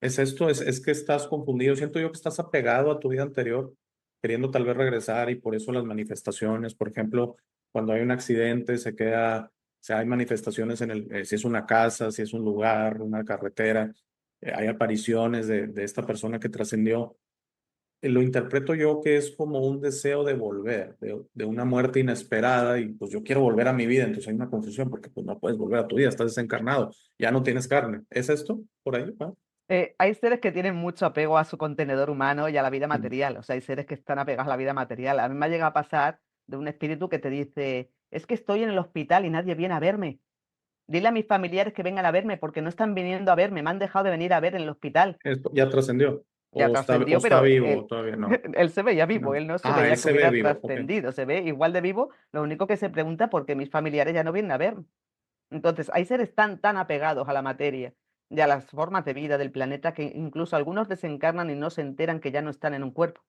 Es esto, es que estás confundido. Siento yo que estás apegado a tu vida anterior, queriendo tal vez regresar y por eso las manifestaciones, por ejemplo, cuando hay un accidente, se queda, o sea, hay manifestaciones en si es una casa, si es un lugar, una carretera, hay apariciones de esta persona que trascendió. Lo interpreto yo que es como un deseo de volver, de una muerte inesperada y pues yo quiero volver a mi vida, entonces hay una confusión porque pues no puedes volver a tu vida, estás desencarnado, ya no tienes carne. ¿Es esto por ahí? ¿Va? Hay seres que tienen mucho apego a su contenedor humano y a la vida Mm. material. O sea, hay seres que están apegados a la vida material. A mí me ha llegado a pasar de un espíritu que te dice, es que estoy en el hospital y nadie viene a verme. Dile a mis familiares que vengan a verme porque no están viniendo a verme, me han dejado de venir a ver en el hospital. ¿Esto ya trascendió? Ya O trascendió, está pero vivo o todavía no? él se veía vivo, No. él no se Ah, él veía que se ve hubiera vivo, ok. trascendido, se ve igual de vivo, lo único que se pregunta por qué mis familiares ya no vienen a verme. Entonces, hay seres tan apegados a la materia y a las formas de vida del planeta que incluso algunos desencarnan y no se enteran que ya no están en un cuerpo,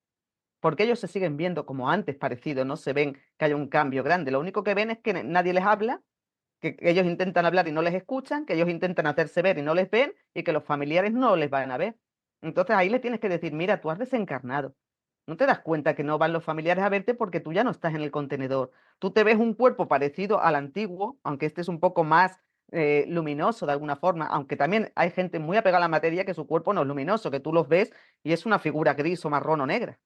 porque ellos se siguen viendo como antes parecido, no se ven que haya un cambio grande. Lo único que ven es que nadie les habla, que ellos intentan hablar y no les escuchan, que ellos intentan hacerse ver y no les ven, y que los familiares no les van a ver. Entonces ahí le tienes que decir, mira, tú has desencarnado. No te das cuenta que no van los familiares a verte porque tú ya no estás en el contenedor. Tú te ves un cuerpo parecido al antiguo, aunque este es un poco más luminoso de alguna forma, aunque también hay gente muy apegada a la materia que su cuerpo no es luminoso, que tú los ves y es una figura gris o marrón o negra.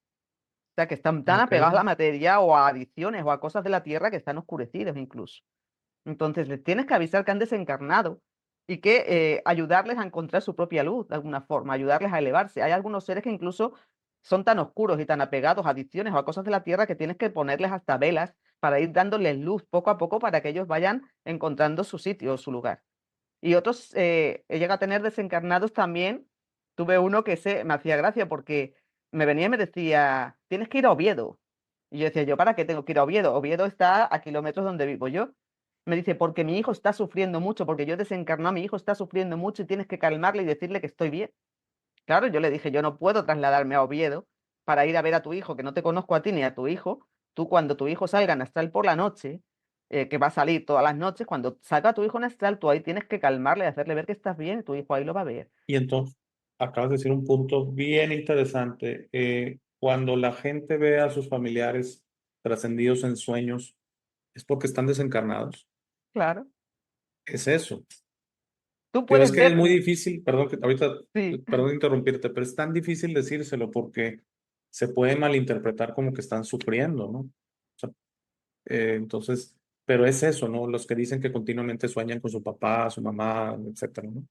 O sea, que están tan Ok. apegados a la materia o a adicciones o a cosas de la tierra que están oscurecidos incluso. Entonces, les tienes que avisar que han desencarnado y que ayudarles a encontrar su propia luz de alguna forma, ayudarles a elevarse. Hay algunos seres que incluso son tan oscuros y tan apegados a adicciones o a cosas de la tierra que tienes que ponerles hasta velas para ir dándoles luz poco a poco para que ellos vayan encontrando su sitio, su lugar. Y otros, he llegado a tener desencarnados también. Tuve uno que me hacía gracia porque me venía y me decía, tienes que ir a Oviedo. Y yo decía, ¿yo para qué tengo que ir a Oviedo? Oviedo está a kilómetros donde vivo yo. Me dice, porque mi hijo está sufriendo mucho, porque yo desencarno a mi hijo, está sufriendo mucho y tienes que calmarle y decirle que estoy bien. Claro, yo le dije, yo no puedo trasladarme a Oviedo para ir a ver a tu hijo, que no te conozco a ti ni a tu hijo. Tú cuando tu hijo salga en astral por la noche, que va a salir todas las noches, cuando salga tu hijo en astral, tú ahí tienes que calmarle y hacerle ver que estás bien y tu hijo ahí lo va a ver. Y entonces, acabas de decir un punto bien interesante. Cuando la gente ve a sus familiares trascendidos en sueños, es porque están desencarnados. Claro. Es eso. Tú Pero es puedes que es ver, muy difícil, perdón que ahorita, sí, perdón interrumpirte, pero es tan difícil decírselo porque se puede malinterpretar como que están sufriendo, ¿no? O sea, entonces, pero es eso, ¿no? Los que dicen que continuamente sueñan con su papá, su mamá, etcétera, ¿no? los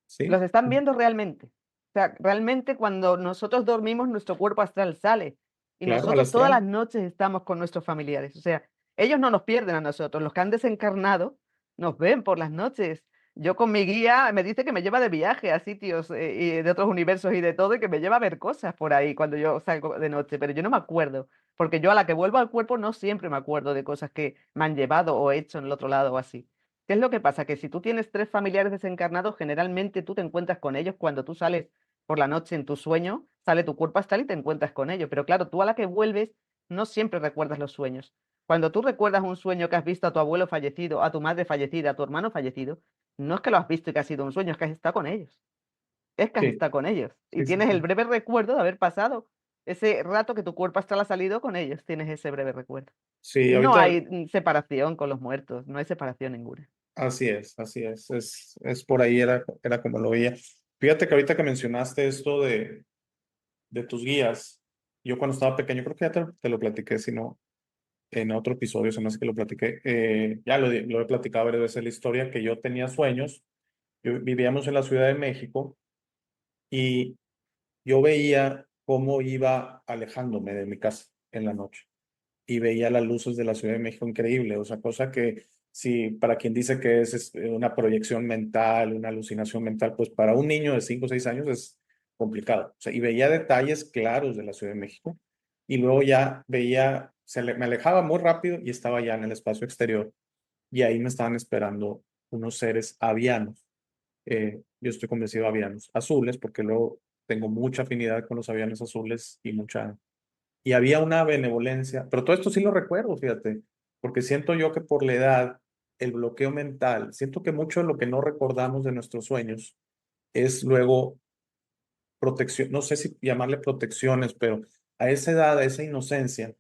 Sí, están viendo realmente. O sea, realmente cuando nosotros dormimos, nuestro cuerpo astral sale y claro, al nosotros todas las astral. noches estamos con nuestros familiares. O sea, ellos no nos pierden a nosotros, los que han desencarnado nos ven por las noches. Yo con mi guía me dice que me lleva de viaje a sitios y de otros universos y de todo y que me lleva a ver cosas por ahí cuando yo salgo de noche, pero yo no me acuerdo, porque yo a la que vuelvo al cuerpo no siempre me acuerdo de cosas que me han llevado o hecho en el otro lado o así. ¿Qué es lo que pasa? Que si tú tienes tres familiares desencarnados, generalmente tú te encuentras con ellos cuando tú sales por la noche en tu sueño, sale tu cuerpo astral y te encuentras con ellos. Pero claro, tú a la que vuelves no siempre recuerdas los sueños. Cuando tú recuerdas un sueño que has visto a tu abuelo fallecido, a tu madre fallecida, a tu hermano fallecido, no es que lo has visto y que ha sido un sueño, es que has estado con ellos. Es que has Sí, estado con ellos. Y sí, sí, tienes el sí. breve recuerdo de haber pasado ese rato que tu cuerpo astral ha salido con ellos. Tienes ese breve recuerdo. Sí, No ahorita hay separación con los muertos, no hay separación ninguna. así es por ahí era como lo veía. Fíjate que ahorita que mencionaste esto de tus guías, yo cuando estaba pequeño, creo que ya te lo platiqué, si no, en otro episodio, se me hace que lo platiqué, ya lo he platicado varias veces la historia, que yo tenía sueños, vivíamos en la Ciudad de México y yo veía cómo iba alejándome de mi casa en la noche y veía las luces de la Ciudad de México increíble, o sea, cosa que si para quien dice que es una proyección mental, una alucinación mental, pues para un niño de 5 o 6 años es complicado. O sea, y veía detalles claros de la Ciudad de México y luego ya veía, me alejaba muy rápido y estaba ya en el espacio exterior y ahí me estaban esperando unos seres avianos. Yo estoy convencido de avianos azules porque luego tengo mucha afinidad con los aviones azules y mucha y había una benevolencia, pero todo esto sí lo recuerdo, fíjate, porque siento yo que por la edad, el bloqueo mental, siento que mucho de lo que no recordamos de nuestros sueños es luego protección, no sé si llamarle protecciones, pero a esa edad, a esa inocencia,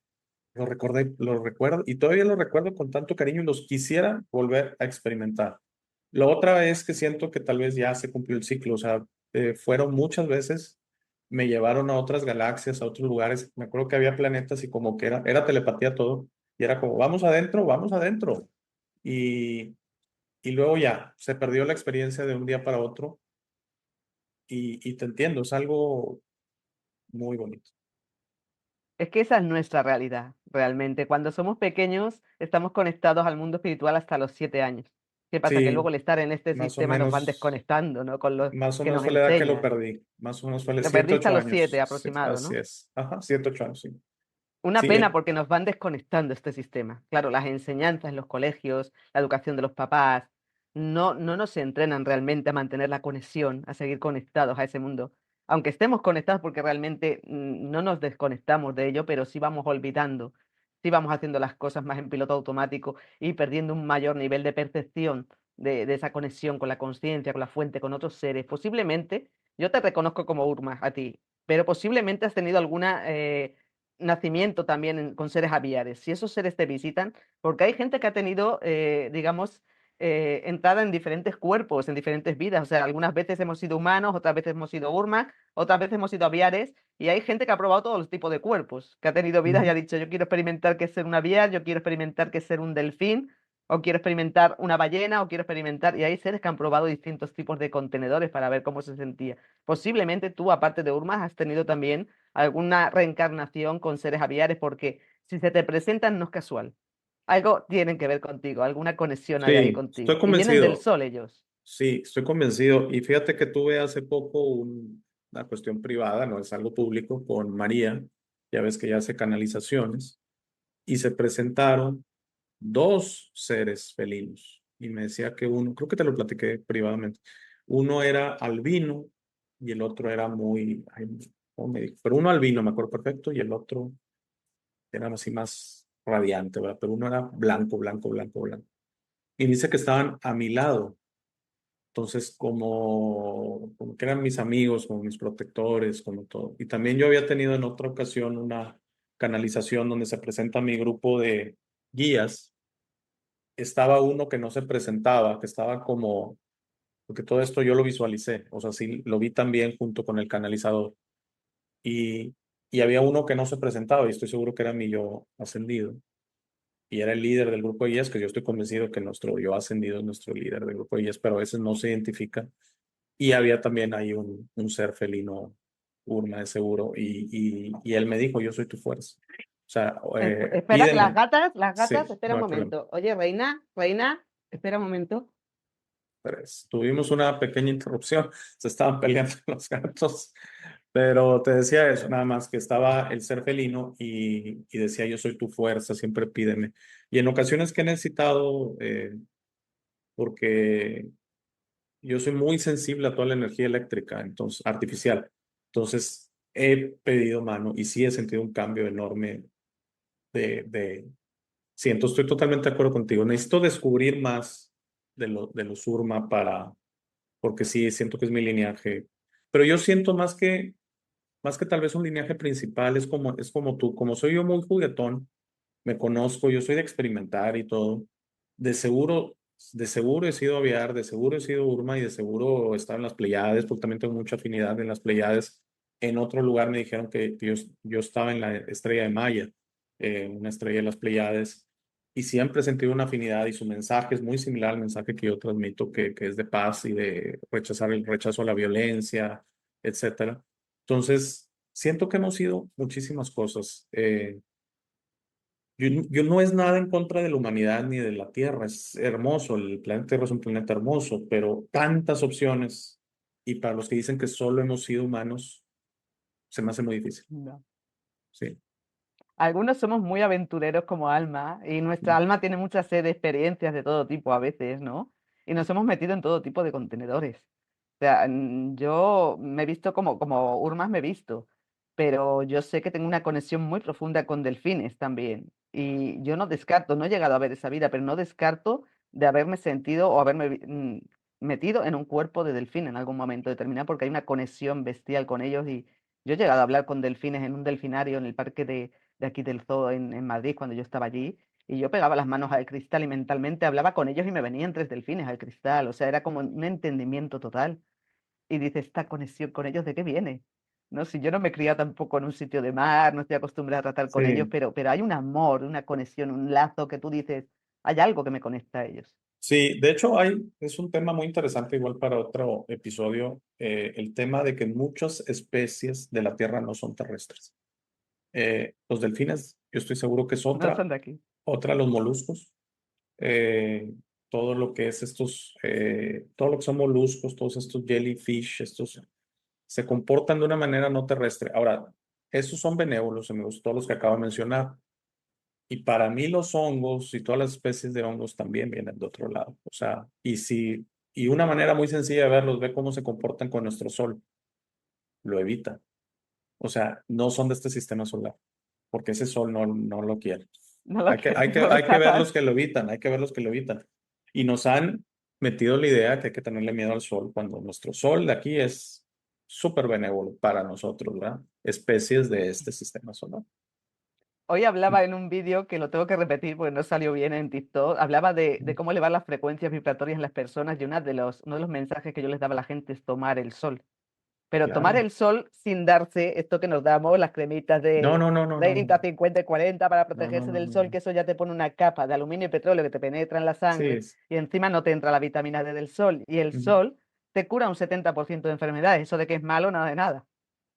lo recuerdo y todavía lo recuerdo con tanto cariño y los quisiera volver a experimentar. La otra es que siento que tal vez ya se cumplió el ciclo, o sea, fueron muchas veces, me llevaron a otras galaxias, a otros lugares, me acuerdo que había planetas y como que era telepatía todo, y era como, vamos adentro, y, y luego ya, se perdió la experiencia de un día para otro, y te entiendo, es algo muy bonito. Es que esa es nuestra realidad, realmente. Cuando somos pequeños, estamos conectados al mundo espiritual hasta los 7 años. ¿Qué pasa? Que luego Sí, al estar en este sistema nos van desconectando, ¿no? Con los más o que menos nos fue la edad que lo enseñan. perdí, más o menos fue de Lo 7, perdiste a 8 los 7 años, sí, aproximado, así ¿no? es, ajá, 7, 8 años, sí. Una Sí, pena porque nos van desconectando este sistema. Claro, las enseñanzas en los colegios, la educación de los papás, no nos entrenan realmente a mantener la conexión, a seguir conectados a ese mundo. Aunque estemos conectados porque realmente no nos desconectamos de ello, pero sí vamos olvidando, sí vamos haciendo las cosas más en piloto automático y perdiendo un mayor nivel de percepción de esa conexión con la conciencia, con la fuente, con otros seres. Posiblemente, yo te reconozco como Urma a ti, pero posiblemente has tenido alguna nacimiento también con seres aviares. Si esos seres te visitan, porque hay gente que ha tenido, digamos, entrada en diferentes cuerpos, en diferentes vidas. O sea, algunas veces hemos sido humanos, otras veces hemos sido urmas, otras veces hemos sido aviares, y hay gente que ha probado todos los tipos de cuerpos, que ha tenido vidas y ujú. ha dicho, yo quiero experimentar qué es ser un aviar, yo quiero experimentar qué es ser un delfín, o quiero experimentar una ballena, o quiero experimentar, y hay seres que han probado distintos tipos de contenedores para ver cómo se sentía. Posiblemente tú, aparte de urmas, has tenido también alguna reencarnación con seres aviares, porque si se te presentan no es casual. Algo tienen que ver contigo, alguna conexión hay ahí Sí, estoy contigo. Y vienen del convencido. sol ellos. Sí, estoy convencido. Y fíjate que tuve hace poco una cuestión privada, no es algo público, con María. Ya ves que ella hace canalizaciones. Y se presentaron dos seres felinos. Y me decía que uno, creo que te lo platiqué privadamente, uno era albino y el otro era muy, ay, ¿cómo me dijo? Pero uno albino, me acuerdo perfecto, y el otro era así más radiante, ¿verdad? Pero uno era blanco, blanco, blanco, blanco. Y dice que estaban a mi lado. Entonces, como que eran mis amigos, como mis protectores, como todo. Y también yo había tenido en otra ocasión una canalización donde se presenta mi grupo de guías. Estaba uno que no se presentaba, que estaba como, porque todo esto yo lo visualicé, o sea, sí, lo vi también junto con el canalizador. Y, y había uno que no se presentaba y estoy seguro que era mi yo ascendido. Y era el líder del grupo de guías, que yo estoy convencido que nuestro yo ascendido es nuestro líder del grupo de guías, pero a veces no se identifica. Y había también ahí un ser felino, Urma de seguro, y él me dijo, yo soy tu fuerza. O sea, Espera, que pídeme. las gatas, Sí, espera no un hay problema. momento. Oye, reina, reina, espera un momento. Pues, tuvimos una pequeña interrupción, se estaban peleando los gatos, pero te decía eso, nada más que estaba el ser felino y decía, yo soy tu fuerza, siempre pídeme. Y en ocasiones que he necesitado, porque yo soy muy sensible a toda la energía eléctrica, entonces, artificial. Entonces, he pedido mano y sí he sentido un cambio enorme sí, entonces estoy totalmente de acuerdo contigo. Necesito descubrir más de los Surma porque sí, siento que es mi lineaje. Pero yo siento más que tal vez un lineaje principal, es como tú, como soy yo muy juguetón, me conozco, yo soy de experimentar y todo. De seguro, de seguro he sido aviar, de seguro he sido Urma y de seguro he estado en las Pleiades, porque también tengo mucha afinidad en las Pleiades. En otro lugar me dijeron que yo estaba en la estrella de Maya, una estrella de las Pleiades, y siempre he sentido una afinidad y su mensaje es muy similar al mensaje que yo transmito, que es de paz y de rechazar el rechazo a la violencia, etcétera. Entonces, siento que hemos sido muchísimas cosas. Yo no es nada en contra de la humanidad ni de la Tierra, es hermoso, el planeta Tierra es un planeta hermoso, pero tantas opciones y para los que dicen que solo hemos sido humanos, se me hace muy difícil. No. Sí, Algunos somos muy aventureros como alma y nuestra alma tiene mucha sed de experiencias de todo tipo a veces, ¿no? Y nos hemos metido en todo tipo de contenedores. O sea, yo me he visto como Urmas me he visto, pero yo sé que tengo una conexión muy profunda con delfines también. Y yo no descarto, no he llegado a ver esa vida, pero no descarto de haberme sentido o haberme metido en un cuerpo de delfín en algún momento determinado, porque hay una conexión bestial con ellos. Y yo he llegado a hablar con delfines en un delfinario en el parque de aquí del zoo en Madrid cuando yo estaba allí. Y yo pegaba las manos al cristal y mentalmente hablaba con ellos y me venían tres delfines al cristal. O sea, era como un entendimiento total. Y dice, ¿esta conexión con ellos de qué viene? ¿No? Si yo no me he criado tampoco en un sitio de mar, no estoy acostumbrada a tratar con ellos, sí, pero hay un amor, una conexión, un lazo que tú dices, hay algo que me conecta a ellos. sí, de hecho es un tema muy interesante igual para otro episodio, el tema de que muchas especies de la Tierra no son terrestres. Los delfines, yo estoy seguro que es No son de aquí. otra los moluscos, eh, todo lo que es todo lo que son moluscos, todos estos jellyfish, estos se comportan de una manera no terrestre. Ahora, esos son benévolos, me gustó los que acabo de mencionar. Y para mí los hongos y todas las especies de hongos también vienen de otro lado. O sea, y una manera muy sencilla de verlos, ve cómo se comportan con nuestro sol, lo evitan. O sea, no son de este sistema solar, porque ese sol no lo quiere. No lo no lo Hay que ver los tratan. que lo evitan, hay que ver los que lo evitan. Y nos han metido la idea que hay que tenerle miedo al sol, cuando nuestro sol de aquí es súper benévolo para nosotros, ¿verdad? Especies de este sistema solar. Hoy hablaba en un vídeo que lo tengo que repetir porque no salió bien en TikTok. Hablaba de cómo elevar las frecuencias vibratorias en las personas y uno de los mensajes que yo les daba a la gente es tomar el sol. Pero tomar Claro. el sol sin darse esto que nos damos, las cremitas No, de no, no, no, no, 30, 50 y 40 para no, no, protegerse no, del no, sol, no. que eso ya te pone una capa de aluminio y petróleo que te penetra en la Sí, sangre y encima no te entra la vitamina D del sol. Y el ujú. sol te cura un 70% de enfermedades. Eso de que es malo, nada de nada.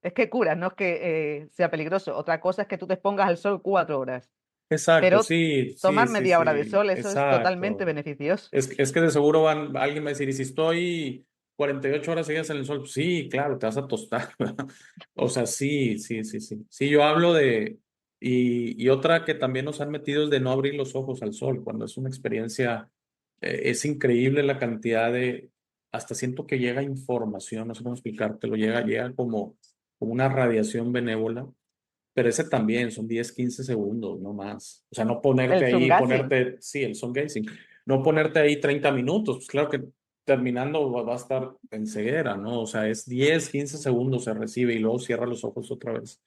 Es que cura, no es que sea peligroso. Otra cosa es que tú te expongas al sol 4 horas. Exacto, Pero sí, sí, tomar sí, media hora de sí, sol, eso es totalmente exacto. beneficioso. Es que de seguro alguien va a decir, ¿y si estoy 48 horas seguidas en el sol? Sí, claro, te vas a tostar, ¿verdad? O sea, sí, sí, sí, sí. Sí, yo hablo de, y otra que también nos han metido es de no abrir los ojos al sol, cuando es una experiencia, es increíble la cantidad de, hasta siento que llega información, no sé cómo explicártelo, llega como una radiación benévola, pero ese también son 10 15 segundos, no más. O sea, no ponerte El ahí, Sungazing. sí, el sun gazing, no ponerte ahí 30 minutos. Pues claro que terminando va a estar en ceguera, ¿no? O sea, es 10 15 segundos se recibe y luego cierra los ojos otra vez.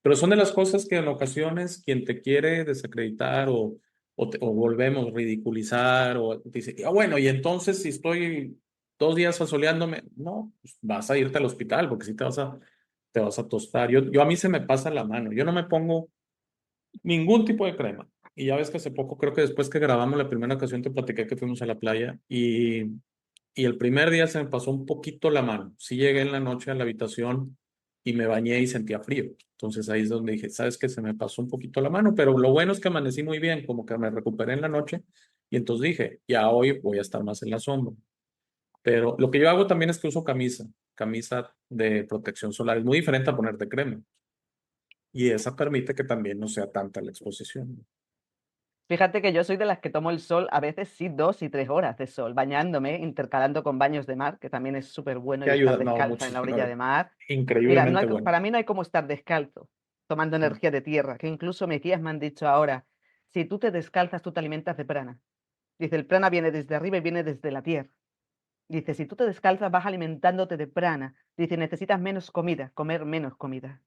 Pero son de las cosas que en ocasiones quien te quiere desacreditar o volvemos ridiculizar o dice, ah, bueno, y entonces si estoy 2 días asoleándome, no, pues vas a irte al hospital porque si te vas a tostar. Yo a mí se me pasa la mano, yo no me pongo ningún tipo de crema. Y ya ves que hace poco, creo que después que grabamos la primera ocasión, te platiqué que fuimos a la playa y el primer día se me pasó un poquito la mano. Sí llegué en la noche a la habitación y me bañé y sentía frío. Entonces ahí es donde dije, sabes que se me pasó un poquito la mano, pero lo bueno es que amanecí muy bien, como que me recuperé en la noche y entonces dije, ya hoy voy a estar más en la sombra. Pero lo que yo hago también es que uso camisa de protección solar. Es muy diferente a ponerte crema y esa permite que también no sea tanta la exposición. Fíjate que yo soy de las que tomo el sol, a veces sí, 2 y 3 horas de sol, bañándome, intercalando con baños de mar, que también es súper bueno ¿Qué y estar ayuda? No, descalza en la muchísimo, orilla de mar. Mira, increíblemente bueno. para mí no hay como estar descalzo, tomando energía de tierra, que incluso mis tías me han dicho ahora, si tú te descalzas, tú te alimentas de prana. Dice, el prana viene desde arriba y viene desde la tierra. Dice, si tú te descalzas, vas alimentándote de prana. Dice, necesitas menos comida, comer menos comida.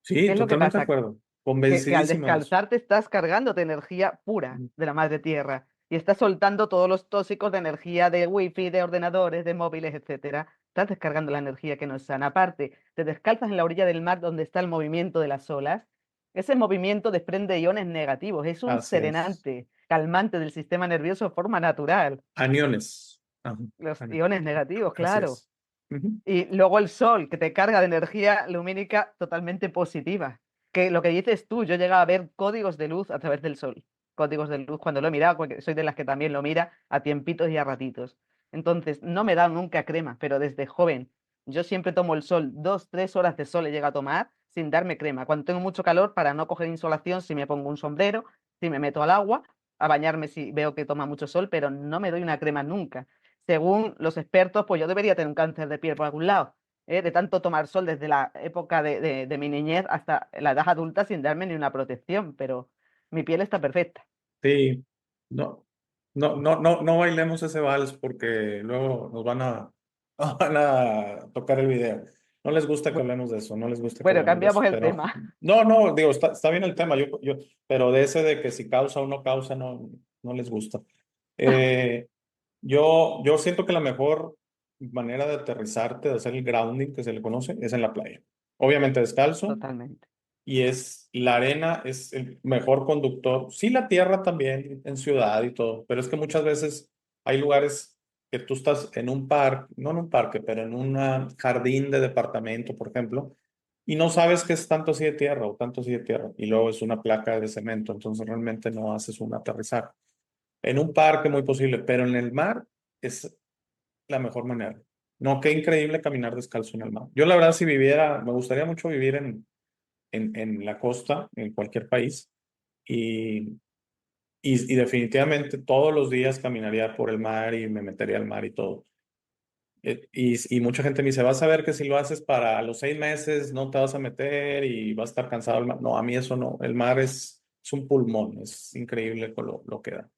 ¿Qué Sí, es lo que totalmente de pasa? acuerdo. Que al Convencidísimo de eso. descalzarte estás cargándote energía pura de la madre tierra y estás soltando todos los tóxicos de energía de wifi, de ordenadores, de móviles, etcétera. Estás descargando la energía que no es sana. Aparte, te descalzas en la orilla del mar donde está el movimiento de las olas. Ese movimiento desprende iones negativos. Es un Así es. serenante, calmante del sistema nervioso de forma natural. Aniones. Ajá, Los aniones. iones negativos, Así claro. es. Ujú. Y luego el sol, que te carga de energía lumínica totalmente positiva. Que lo que dices tú, yo llegaba a ver códigos de luz a través del sol. Códigos de luz cuando lo he mirado, porque soy de las que también lo mira a tiempitos y a ratitos. Entonces, no me da nunca crema, pero desde joven yo siempre tomo el sol, 2, 3 horas de sol he llegado a tomar sin darme crema. Cuando tengo mucho calor, para no coger insolación, si me pongo un sombrero, si me meto al agua, a bañarme si veo que toma mucho sol, pero no me doy una crema nunca. Según los expertos, pues yo debería tener un cáncer de piel por algún lado, de tanto tomar sol desde la época de mi niñez hasta la edad adulta sin darme ni una protección, pero mi piel está perfecta. Sí. No, no bailemos ese vals porque luego nos van van a tocar el video. No les gusta que Bu- hablemos de eso, no les gusta que Bueno, hablemos de eso, cambiamos el pero tema. no, digo, está bien el tema, pero de ese de que si causa o no causa, no les gusta. Eh, yo siento que la mejor manera de aterrizarte, de hacer el grounding que se le conoce, es en la playa. Obviamente descalzo Totalmente. y la arena es el mejor conductor. Sí, la tierra también en ciudad y todo, pero es que muchas veces hay lugares que tú estás en un parque, no en un parque, pero en un jardín de departamento, por ejemplo, y no sabes que es tanto así de tierra o tanto así de tierra, y luego es una placa de cemento, entonces realmente no haces un aterrizaje. En un parque muy posible, pero en el mar es la mejor manera. No, qué increíble caminar descalzo en el mar. Yo la verdad si viviera, me gustaría mucho vivir en la costa, en cualquier país, y, y definitivamente todos los días caminaría por el mar y me metería al mar y todo. Y mucha gente me dice, vas a ver que si lo haces para los 6 meses no te vas a meter y vas a estar cansado del mar. No, a mí eso no. El mar es un pulmón, es increíble con lo que da.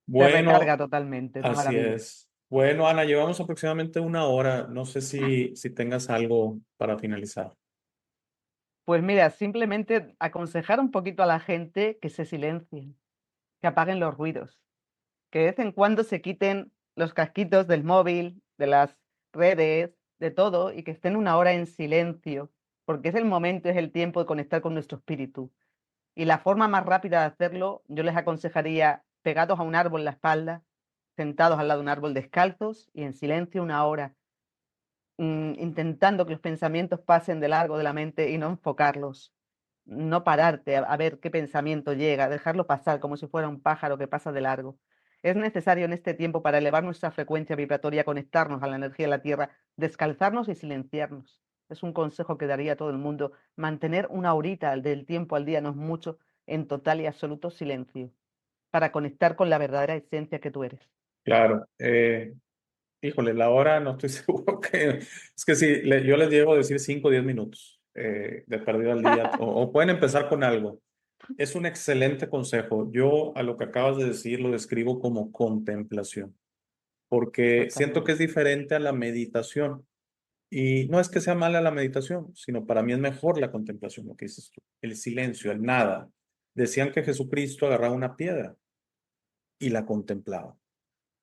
Te recarga Bueno, totalmente, de así maravilla. es. Bueno, Ana, llevamos aproximadamente una hora. No sé si tengas algo para finalizar. Pues mira, simplemente aconsejar un poquito a la gente que se silencien, que apaguen los ruidos, que de vez en cuando se quiten los casquitos del móvil, de las redes, de todo, y que estén una hora en silencio, porque es el momento, es el tiempo de conectar con nuestro espíritu. Y la forma más rápida de hacerlo, yo les aconsejaría pegados a un árbol la espalda, sentados al lado de un árbol descalzos y en silencio una hora, intentando que los pensamientos pasen de largo de la mente y no enfocarlos. no pararte a ver qué pensamiento llega, dejarlo pasar como si fuera un pájaro que pasa de largo. Es necesario en este tiempo para elevar nuestra frecuencia vibratoria, conectarnos a la energía de la Tierra, descalzarnos y silenciarnos. Es un consejo que daría a todo el mundo. Mantener una horita del tiempo al día, no es mucho, en total y absoluto silencio, para conectar con la verdadera esencia que tú eres. Claro. Híjole, la hora no estoy seguro que... Es que sí, yo les llego a decir 5 o 10 minutos de pérdida al día, o pueden empezar con algo. Es un excelente consejo. Yo a lo que acabas de decir lo describo como contemplación, porque siento que es Totalmente. diferente a la meditación. Y no es que sea mala la meditación, sino para mí es mejor la contemplación, lo que dices tú. El silencio, el nada. Decían que Jesucristo agarraba una piedra y la contemplaba.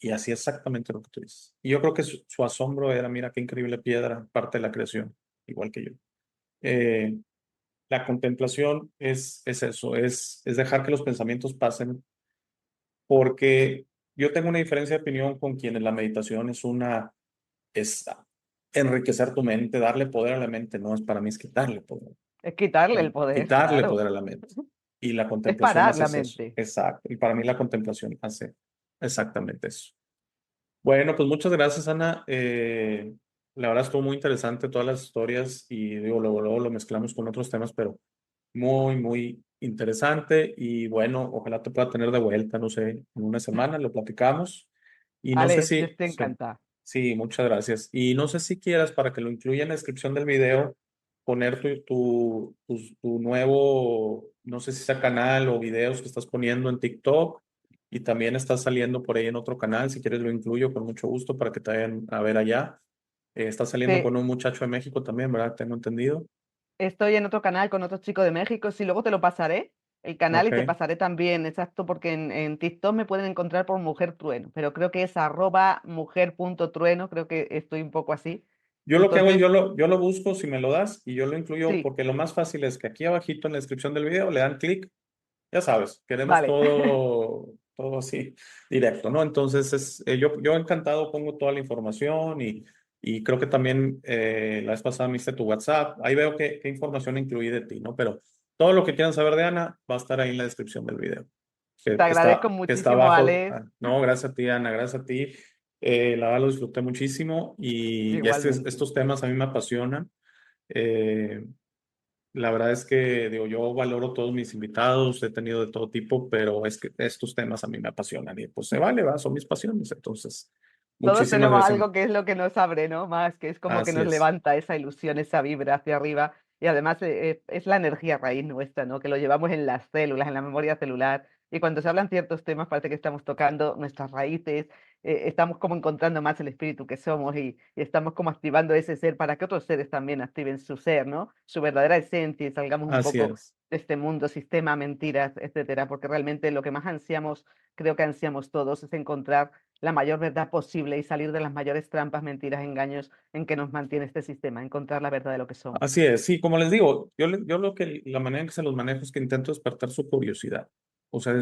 Y hacía exactamente lo que tú dices. Y yo creo que su asombro era, mira qué increíble piedra, parte de la creación, igual que yo. Eh, la contemplación es eso, es dejar que los pensamientos pasen, porque yo tengo una diferencia de opinión con quienes la meditación es enriquecer tu mente, darle poder a la mente, no es para mí, es quitarle poder. Es quitarle el poder, Quitarle claro. poder a la mente. Y la Es contemplación parar hace la eso. mente. Exacto. Y para mí la contemplación hace exactamente eso. Bueno, pues muchas gracias, Ana. La verdad estuvo muy interesante todas las historias y digo, luego lo mezclamos con otros temas, pero muy, muy interesante. Y bueno, ojalá te pueda tener de vuelta, no sé, en una semana lo platicamos. Y no sé Alex, yo si, estoy sí, encantada. sí, muchas gracias. Y no sé si quieras, para que lo incluya en la descripción del video, poner tu nuevo, no sé si sea canal o videos que estás poniendo en TikTok y también estás saliendo por ahí en otro canal. Si quieres lo incluyo con mucho gusto para que te vayan a ver allá. Estás saliendo Sí, con un muchacho de México también, ¿verdad? Tengo entendido. estoy en otro canal con otro chico de México. Sí, luego te lo pasaré, el canal, y te Ok. pasaré también, exacto, porque en TikTok me pueden encontrar por Mujer Trueno, pero creo que es @mujer.trueno, creo que estoy un poco así. Yo lo que hago es, Entonces, yo lo busco si me lo das y yo lo incluyo sí, porque lo más fácil es que aquí abajito en la descripción del video le dan clic. Ya sabes, queremos vale. todo así directo, ¿no? Entonces, yo encantado pongo toda la información y creo que también la vez pasada me diste tu WhatsApp. Ahí veo qué información incluí de ti, ¿no? Pero todo lo que quieran saber de Ana va a estar ahí en la descripción del video, Te agradezco que está muchísimo, abajo. Alex. Ah, no, gracias a ti, Ana, gracias a ti. La verdad lo disfruté muchísimo y Igualmente. estos temas a mí me apasionan. Eh, la verdad es que, digo, yo valoro todos mis invitados, he tenido de todo tipo, pero es que estos temas a mí me apasionan y pues se vale, ¿va? Son mis pasiones. Entonces, Todos muchísimas tenemos gracias. algo que es lo que nos abre, ¿no? Más, que es como que Así nos es, levanta esa ilusión, esa vibra hacia arriba. Y además es la energía raíz nuestra, ¿no? Que lo llevamos en las células, en la memoria celular. Y cuando se hablan ciertos temas, parece que estamos tocando nuestras raíces, estamos como encontrando más el espíritu que somos y estamos como activando ese ser para que otros seres también activen su ser, ¿no? Su verdadera esencia y salgamos un así poco es, de este mundo, sistema, mentiras, etcétera. Porque realmente lo que más ansiamos, creo que ansiamos todos, es encontrar la mayor verdad posible y salir de las mayores trampas, mentiras, engaños en que nos mantiene este sistema, encontrar la verdad de lo que somos. así es. Sí, como les digo, yo lo que, la manera en que se los manejo es que intento despertar su curiosidad. O sea,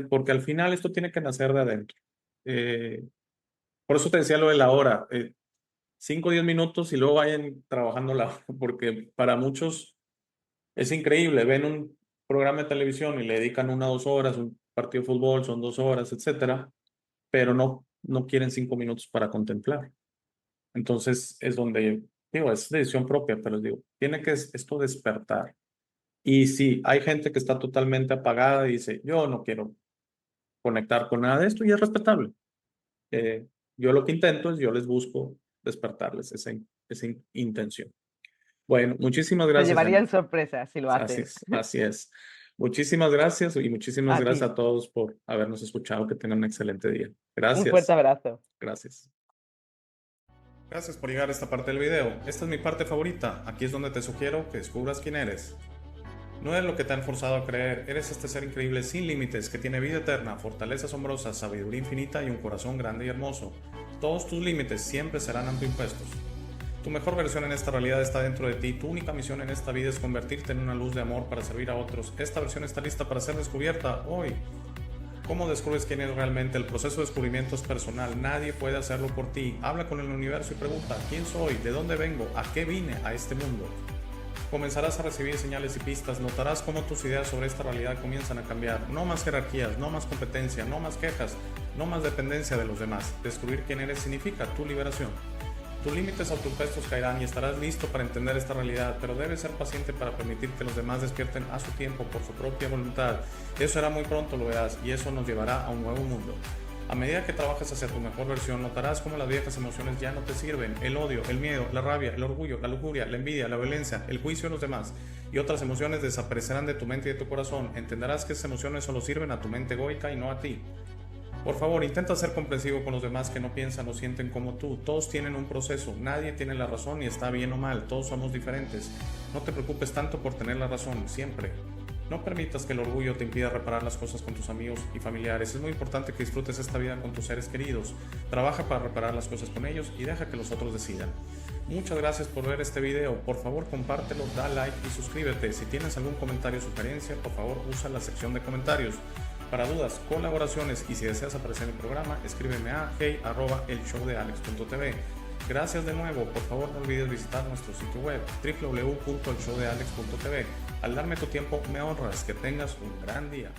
porque al final esto tiene que nacer de adentro. Eh, por eso te decía lo de la hora, 5 o 10 minutos y luego vayan trabajando la hora, porque para muchos es increíble, ven un programa de televisión y le dedican 1 o 2 horas, un partido de fútbol son 2 horas, etcétera, pero no quieren 5 minutos para contemplar. Entonces es donde, digo, es decisión propia, pero les digo, tiene que esto despertar. Y si hay gente que está totalmente apagada y dice, yo no quiero conectar con nada de esto y es respetable. Eh, yo lo que intento es, yo les busco despertarles esa intención. Bueno, muchísimas Te gracias, Ana. llevarían sorpresas si lo Así haces. es, así es. Muchísimas gracias y muchísimas A ti, gracias a todos por habernos escuchado. Que tengan un excelente día. un fuerte Gracias, abrazo. gracias. Gracias por llegar a esta parte del video. Esta es mi parte favorita. Aquí es donde te sugiero que descubras quién eres. No eres lo que te han forzado a creer, eres este ser increíble sin límites que tiene vida eterna, fortaleza asombrosa, sabiduría infinita y un corazón grande y hermoso. Todos tus límites siempre serán autoimpuestos. Tu mejor versión en esta realidad está dentro de ti. Tu única misión en esta vida es convertirte en una luz de amor para servir a otros. Esta versión está lista para ser descubierta hoy. ¿Cómo descubres quién es realmente? El proceso de descubrimiento es personal. Nadie puede hacerlo por ti. Habla con el universo y pregunta: ¿quién soy? ¿De dónde vengo? ¿A qué vine a este mundo? comenzarás a recibir señales y pistas, notarás cómo tus ideas sobre esta realidad comienzan a cambiar. No más jerarquías, no más competencia, no más quejas, no más dependencia de los demás. Descubrir quién eres significa tu liberación. Tus límites autoimpuestos caerán y estarás listo para entender esta realidad, pero debes ser paciente para permitir que los demás despierten a su tiempo por su propia voluntad. Eso será muy pronto, lo verás, y eso nos llevará a un nuevo mundo. A medida que trabajas hacia tu mejor versión, notarás cómo las viejas emociones ya no te sirven. El odio, el miedo, la rabia, el orgullo, la lujuria, la envidia, la violencia, el juicio de los demás y otras emociones desaparecerán de tu mente y de tu corazón. Entenderás que esas emociones solo sirven a tu mente egoica y no a ti. Por favor, intenta ser comprensivo con los demás que no piensan o sienten como tú. Todos tienen un proceso, nadie tiene la razón y está bien o mal, todos somos diferentes. No te preocupes tanto por tener la razón, siempre. No permitas que el orgullo te impida reparar las cosas con tus amigos y familiares. Es muy importante que disfrutes esta vida con tus seres queridos. Trabaja para reparar las cosas con ellos y deja que los otros decidan. Muchas gracias por ver este video. Por favor, compártelo, da like y suscríbete. Si tienes algún comentario o sugerencia, por favor, usa la sección de comentarios. Para dudas, colaboraciones y si deseas aparecer en el programa, escríbeme a hey@elshowdealex.tv. Gracias de nuevo, por favor no olvides visitar nuestro sitio web www.elshowdealex.tv. Al darme tu tiempo me honras, que tengas un gran día.